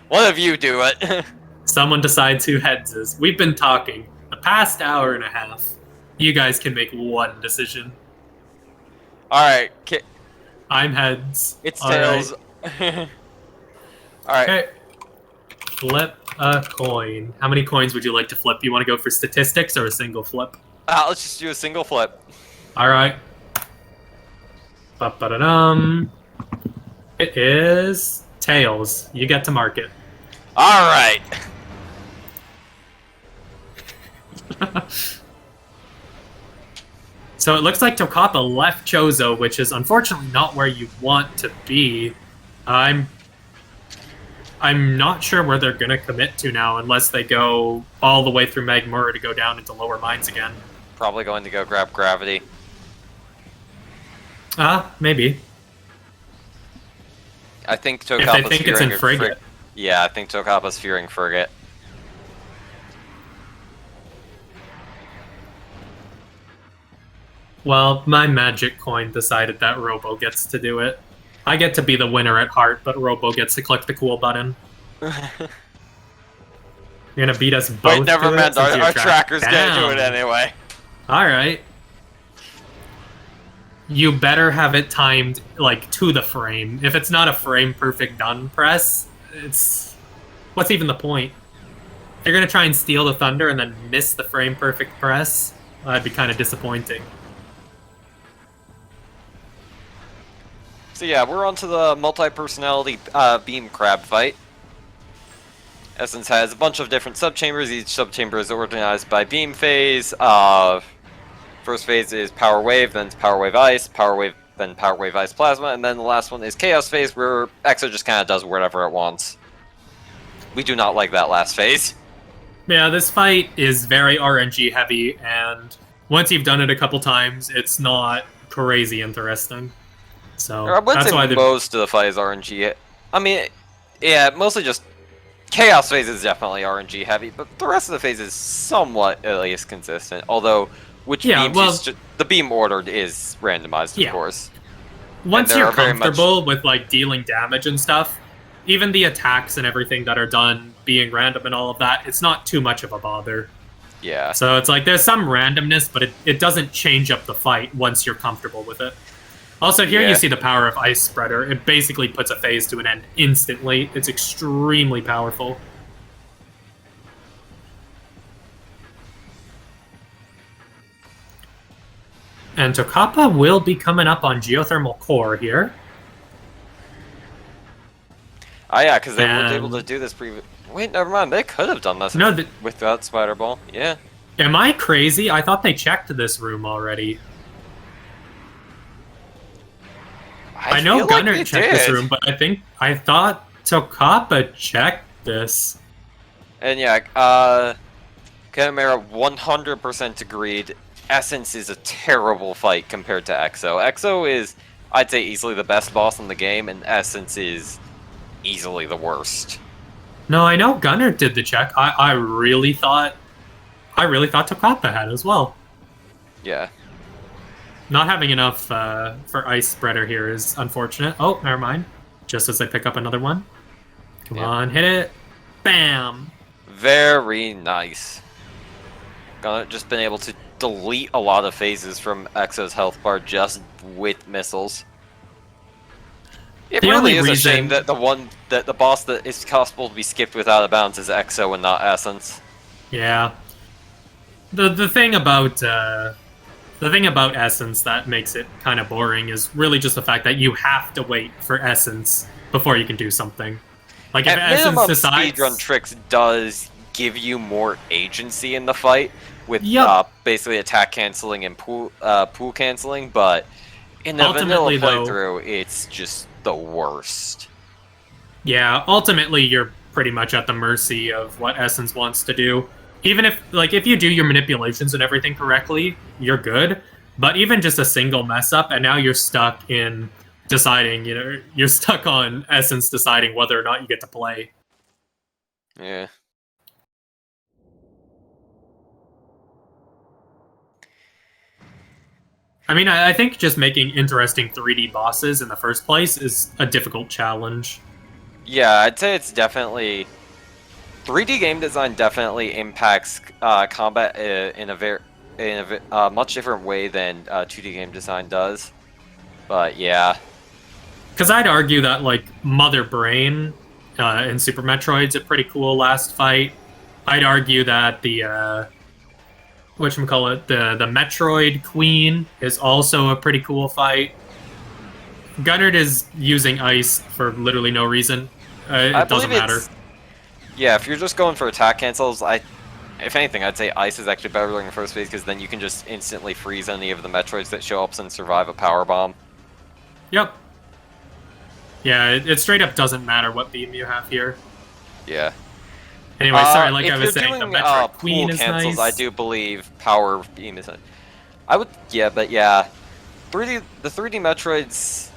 One of you do it. Someone decides who heads is. We've been talking the past hour and a half. You guys can make one decision. Alright. I'm heads. It's tails. Alright. Okay. Flip a coin. How many coins would you like to flip? You want to go for statistics or a single flip? Let's just do a single flip. Alright. Ba-ba-da-dum. It is tails. You get to mark it. Alright. So it looks like Tocapa left Chozo, which is unfortunately not where you want to be. I'm not sure where they're gonna commit to now, unless they go all the way through Magmura to go down into lower mines again. Probably going to go grab Gravity. Maybe. I think Tocapa's if they think it's in Frigate. Yeah, I think Tocapa's fearing Frigate. Well, my magic coin decided that Robo gets to do it. I get to be the winner at heart, but Robo gets to click the cool button. You're gonna beat us both. Wait, never mind. Our tracker's gonna do it anyway. Alright. You better have it timed, like, to the frame. If it's not a frame-perfect done press, it's... What's even the point? If you're gonna try and steal the Thunder and then miss the frame-perfect press, that'd be kind of disappointing. So yeah, we're on to the multi-personality beam crab fight. Essence has a bunch of different subchambers. Each subchamber is organized by beam phase. First phase is Power Wave, then it's Power Wave Ice, Power Wave, then Power Wave Ice Plasma, and then the last one is Chaos phase, where Exo just kind of does whatever it wants. We do not like that last phase. Yeah, this fight is very RNG heavy, and once you've done it a couple times, it's not crazy interesting. So I wouldn't say most of the fight is RNG. I mean, yeah, mostly just Chaos phase is definitely RNG heavy, but the rest of the phase is somewhat at least consistent. Although Which Yeah, beams well- the beam ordered is randomized, of Yeah. course. Once there you're are very much- comfortable with like dealing damage and stuff, even the attacks and everything that are done being random and all of that, it's not too much of a bother. Yeah. So it's like there's some randomness, but it doesn't change up the fight once you're comfortable with it. Also, here Yeah. you see the power of Ice Spreader. It basically puts a phase to an end instantly. It's extremely powerful. And Tocapa will be coming up on Geothermal Core here. Oh yeah, because they weren't And- able to do this Wait, never mind. They could have done this No, without Spider Ball. Yeah. am I crazy? I thought they checked this room already. I know feel like Gunner they checked this did. room, but I thought Tocapa checked this. And yeah, Kanamera 100% agreed. Essence is a terrible fight compared to Exo. Exo is, I'd say, easily the best boss in the game, and Essence is easily the worst. No, I know Gunner did the check. I really thought Tocapa had as well. Yeah. Not having enough for Ice Spreader here is unfortunate. Oh, never mind. Just as I pick up another one. Come on, hit it. Bam! Very nice. Just been able to delete a lot of phases from Exo's health bar just with missiles. It The really only is a reason- shame that the boss that is possible to be skipped without a bounce is Exo and not Essence. Yeah. The thing about Essence that makes it kind of boring is really just the fact that you have to wait for Essence before you can do something. Like if At Essence minimum, decides, speedrun tricks does give you more agency in the fight with Yup. basically attack canceling and pool canceling, but in the vanilla Ultimately, though- playthrough, it's just the worst. yeah, ultimately you're pretty much at the mercy of what Essence wants to do. Even if you do your manipulations and everything correctly, you're good. But even just a single mess up, and now you're stuck in deciding. You're stuck on Essence deciding whether or not you get to play. Yeah. I mean, I think just making interesting 3D bosses in the first place is a difficult challenge. Yeah, I'd say it's definitely 3D game design definitely impacts combat in a much different way than 2D game design does. But yeah, Because I'd argue that like Mother Brain in Super Metroid's a pretty cool last fight. I'd argue that the whatchamacallit, the Metroid Queen is also a pretty cool fight. Gunert is using ice for literally no reason. I It doesn't believe matter. Yeah, if you're just going for attack cancels, if anything, I'd say ice is actually better in the first phase because then you can just instantly freeze any of the Metroids that show up and survive a power bomb. Yep. Yeah, it straight up doesn't matter what beam you have here. Yeah. Anyway, sorry, like if I was you're saying, the doing, Metroid pool Queen is cancels, nice. I do believe power beam is. I would, yeah, but yeah, the 3D Metroids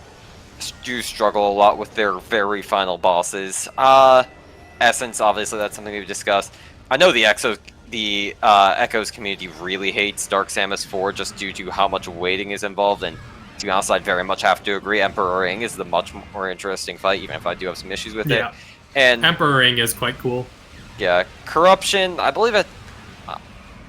do struggle a lot with their very final bosses. Essence, obviously, that's something we've discussed. I know the Echoes community really hates Dark Samus 4 just due to how much waiting is involved, and to be honest, I'd very much have to agree. Emperor Ring is the much more interesting fight, even if I do have some issues with it. And Emperor Ring is quite cool. yeah, Corruption, I believe it.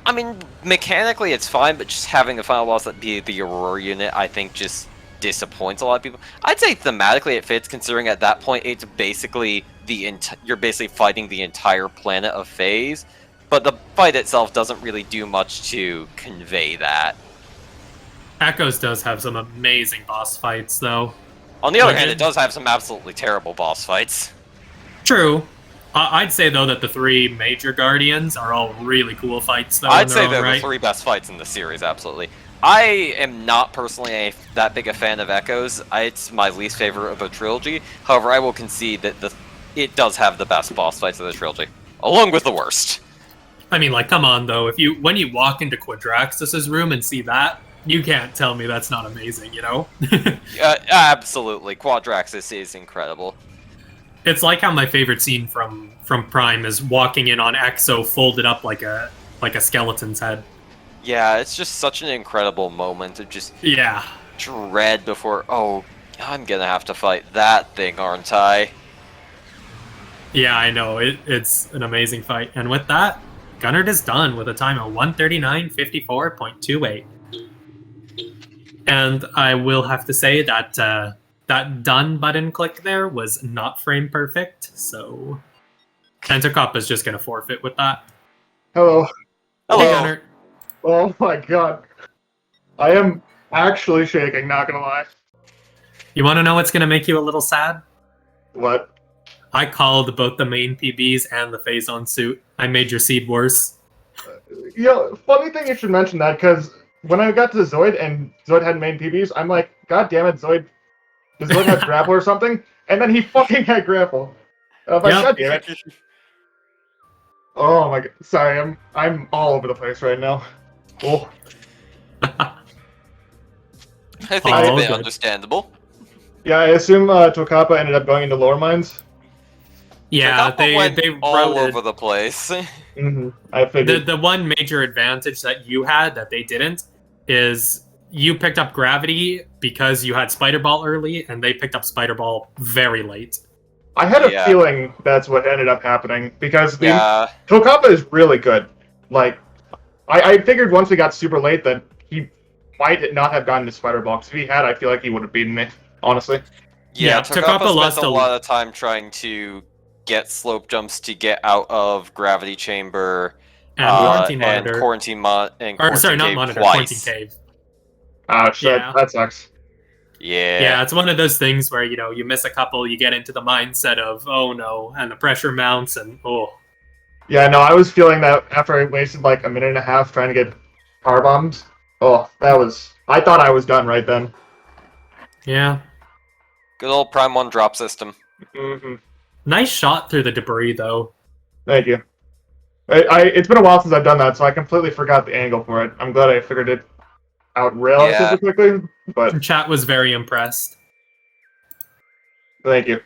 I mean, mechanically it's fine, but just having the final boss that be the Aurora unit, I think, just disappoints a lot of people. I'd say thematically it fits, considering at that point it's basically you're basically fighting the entire planet of Phase, but the fight itself doesn't really do much to convey that. Echoes does have some amazing boss fights, though. On the other Like hand, it does have some absolutely terrible boss fights. True. I'd say, though, that the 3 major Guardians are all really cool fights, though. I'd in say their own they're right. the 3 best fights in the series, absolutely. I am not personally that big a fan of Echoes. It's my least favorite of the trilogy. However, I will concede that it does have the best boss fights of the trilogy, along with the worst. I mean, like, come on, though. When you walk into Quadraxis's room and see that, you can't tell me that's not amazing, you know? Absolutely, Quadraxis is incredible. It's like how my favorite scene from Prime is walking in on Exo folded up like a skeleton's head. Yeah, it's just such an incredible moment of just Yeah. dread before, oh, I'm gonna have to fight that thing, aren't I? Yeah, I know. It's an amazing fight. And with that, gunert is done with a time of 139.54.28. And I will have to say that that done button click there was not frame perfect, so Tocapa is just going to forfeit with that. Hello. Hello. Hey, gunert. Oh my god. I am actually shaking, not gonna lie. You want to know what's going to make you a little sad? What? I called both the main PBs and the phase on suit. I made your seed worse. Funny thing you should mention that, because when I got to Zoid and Zoid had main PBs, I'm like, god damn it, Zoid. Does Zoid have grapple or something? And then he fucking had grapple. I'm like, Yep. god damn it. Oh my god. Sorry, I'm all over the place right now. Oh. I think Oh, it's a bit good. understandable. Yeah, I assume Tocapa ended up going into lower mines. Yeah, Tocapa went they all wrote over the place. I figured. the one major advantage that you had that they didn't is you picked up gravity because you had Spider Ball early, and they picked up Spider Ball very late. I had a Yeah. feeling that's what ended up happening, because the Yeah, Tocapa is really good. Like, I figured once we got super late that he might not have gotten to Spider Ball, because if he had, I feel like he would have beaten me, honestly. Yeah, Tocapa Tocapa lost spent a a- lot of time trying to get slope jumps to get out of gravity chamber And quarantine and monitor. quarantine Or sorry, not cave monitor, twice. quarantine cave. Ouch, Yeah. that sucks. Yeah, it's one of those things where, you miss a couple, you get into the mindset of, oh no, and the pressure mounts, and oh. Yeah, no, I was feeling that after I wasted like a minute and a half trying to get power bombs. Oh, I thought I was done right then. Yeah. Good old Prime 1 drop system. Mm-hmm. Nice shot through the debris, though. Thank you. It's been a while since I've done that, so I completely forgot the angle for it. I'm glad I figured it out relatively quickly, but Chat was very impressed. thank you.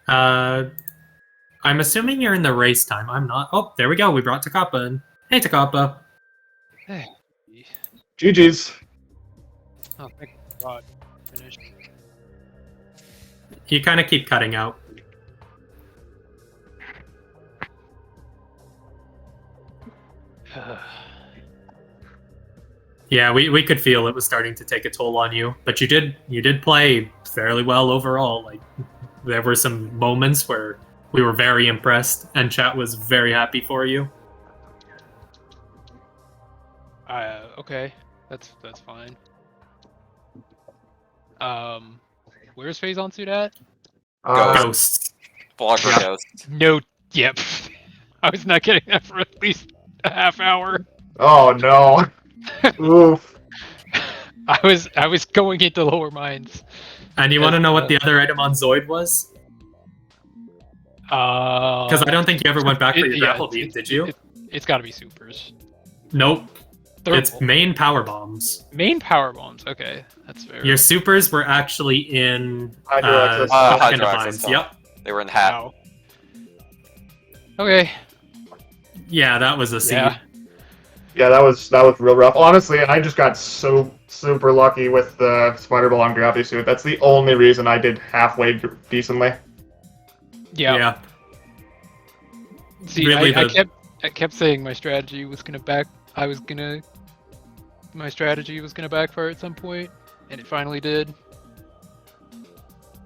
I'm assuming you're in the race time. I'm not. Oh, there we go. We brought Tocapa in. Hey, Tocapa. Hey. GG's. Oh, thank God. Finished. You kind of keep cutting out. Yeah, we could feel it was starting to take a toll on you, but you did play fairly well overall. Like, there were some moments where we were very impressed, and chat was very happy for you. Okay, that's fine. Where's Phase on suit at? Ghosts. Blogger Yeah. Ghost. No, yep. I was not getting that for at least a half hour. Oh no. Oof. I was going into lower mines. And you want to know what the other item on Zoid was? Because Because I don't think you ever went back for your grapple beam, did you? It's got to be supers. Nope. It's Thermal. main power bombs. Main power bombs. Okay, that's fair. Your supers were actually in Hydroaxis. Vulcan Hydroaxis Divines. bomb. Yep. They were in the hat. Wow. Okay. Yeah, that was a seed. Yeah. Yeah, that was real rough. Honestly, I just got so super lucky with the Spider Ball on Gravity Suit. That's the only reason I did halfway decently. Yeah. See, Really, I kept saying my strategy was gonna backfire at some point, and it finally did.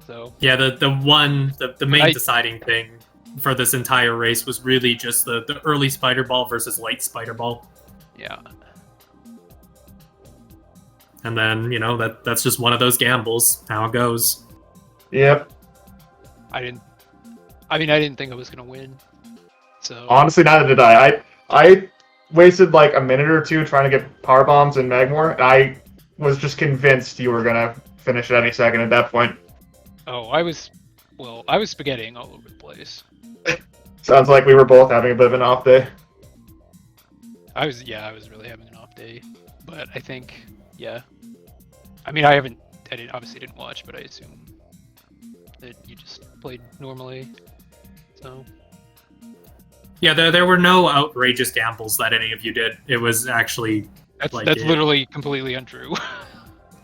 So Yeah, the main I- deciding thing for this entire race was really just the early Spider Ball versus late Spider Ball. yeah, And then, that's just one of those gambles, how it goes. Yep. I didn't think I was gonna win. So Honestly, neither did I. I wasted like a minute or two trying to get power bombs in Magmore, and I was just convinced you were gonna finish at any second at that point. I was spaghettiing all over the place. Sounds like we were both having a bit of an off day. I was really having an off day, but I think, yeah. I mean, I obviously didn't watch, but I assume that you just played normally. So Yeah, there were no outrageous gambles that any of you did. It was actually That's like that's literally completely untrue.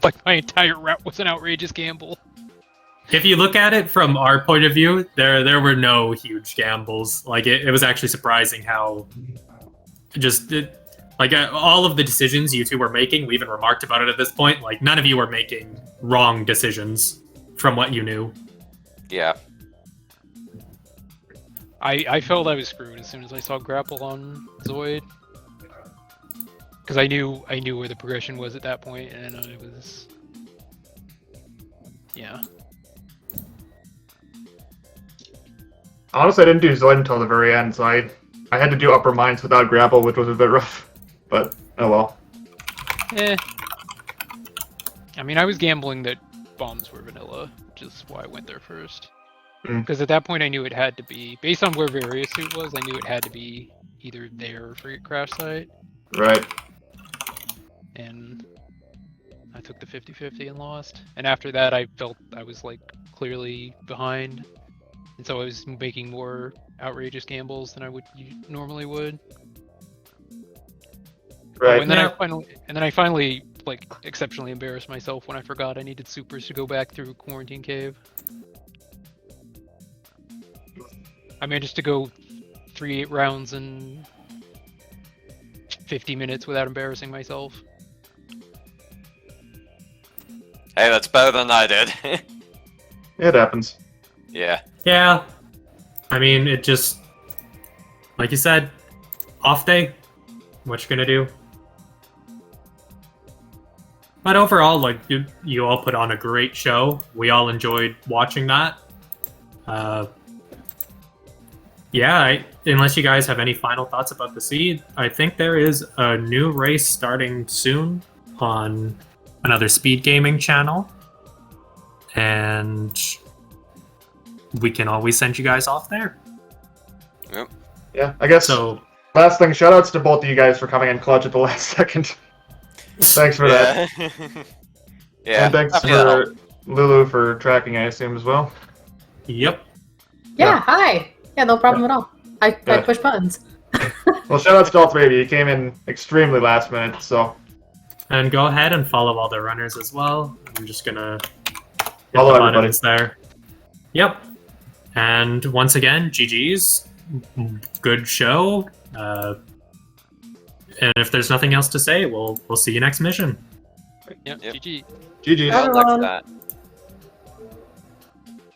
Like my entire route was an outrageous gamble. if you look at it from our point of view, there were no huge gambles. Like it was actually surprising how all of the decisions you two were making. We even remarked about it at this point. Like none of you were making wrong decisions from what you knew. Yeah. I felt I was screwed as soon as I saw grapple on Zoid. Because I knew where the progression was at that point, and I was... Yeah. Honestly, I didn't do Zoid until the very end, so I had to do upper mines without grapple, which was a bit rough. But, oh well. Eh. I mean, I was gambling that bombs were vanilla, which is why I went there first. Because at that point I knew it had to be, based on where Various Suit was, I knew it had to be either there or Frigate Crash Site. Right. And I took the 50-50 and lost. And after that I felt I was like clearly behind. And so I was making more outrageous gambles than I normally would. Right. Oh, and then I finally like exceptionally embarrassed myself when I forgot I needed supers to go back through Quarantine Cave. I managed to go 3 rounds in 50 minutes without embarrassing myself. Hey, that's better than I did. It happens. Yeah. Yeah. I mean, it just, like you said, off day. What you gonna do? But overall, like you all put on a great show. We all enjoyed watching that. Yeah, unless you guys have any final thoughts about the seed, I think there is a new race starting soon on another SpeedGaming channel. And we can always send you guys off there. Yep. Yeah, I guess. So, Last thing, shoutouts to both of you guys for coming in clutch at the last second. Thanks for that. Yeah. And thanks for Lulu for tracking, I assume, as well. yep. Yeah, hi. Yeah, no problem at all. I push buttons. Well, shoutouts to all three of you. You came in extremely last minute, so. And go ahead and follow all the runners as well. I'm just gonna hit Follow the everybody. buttons there. Yep. And once again, GG's. Good show. And if there's nothing else to say, we'll see you next mission. Yep, Yep. GG. GG's. I'll next Everyone. that.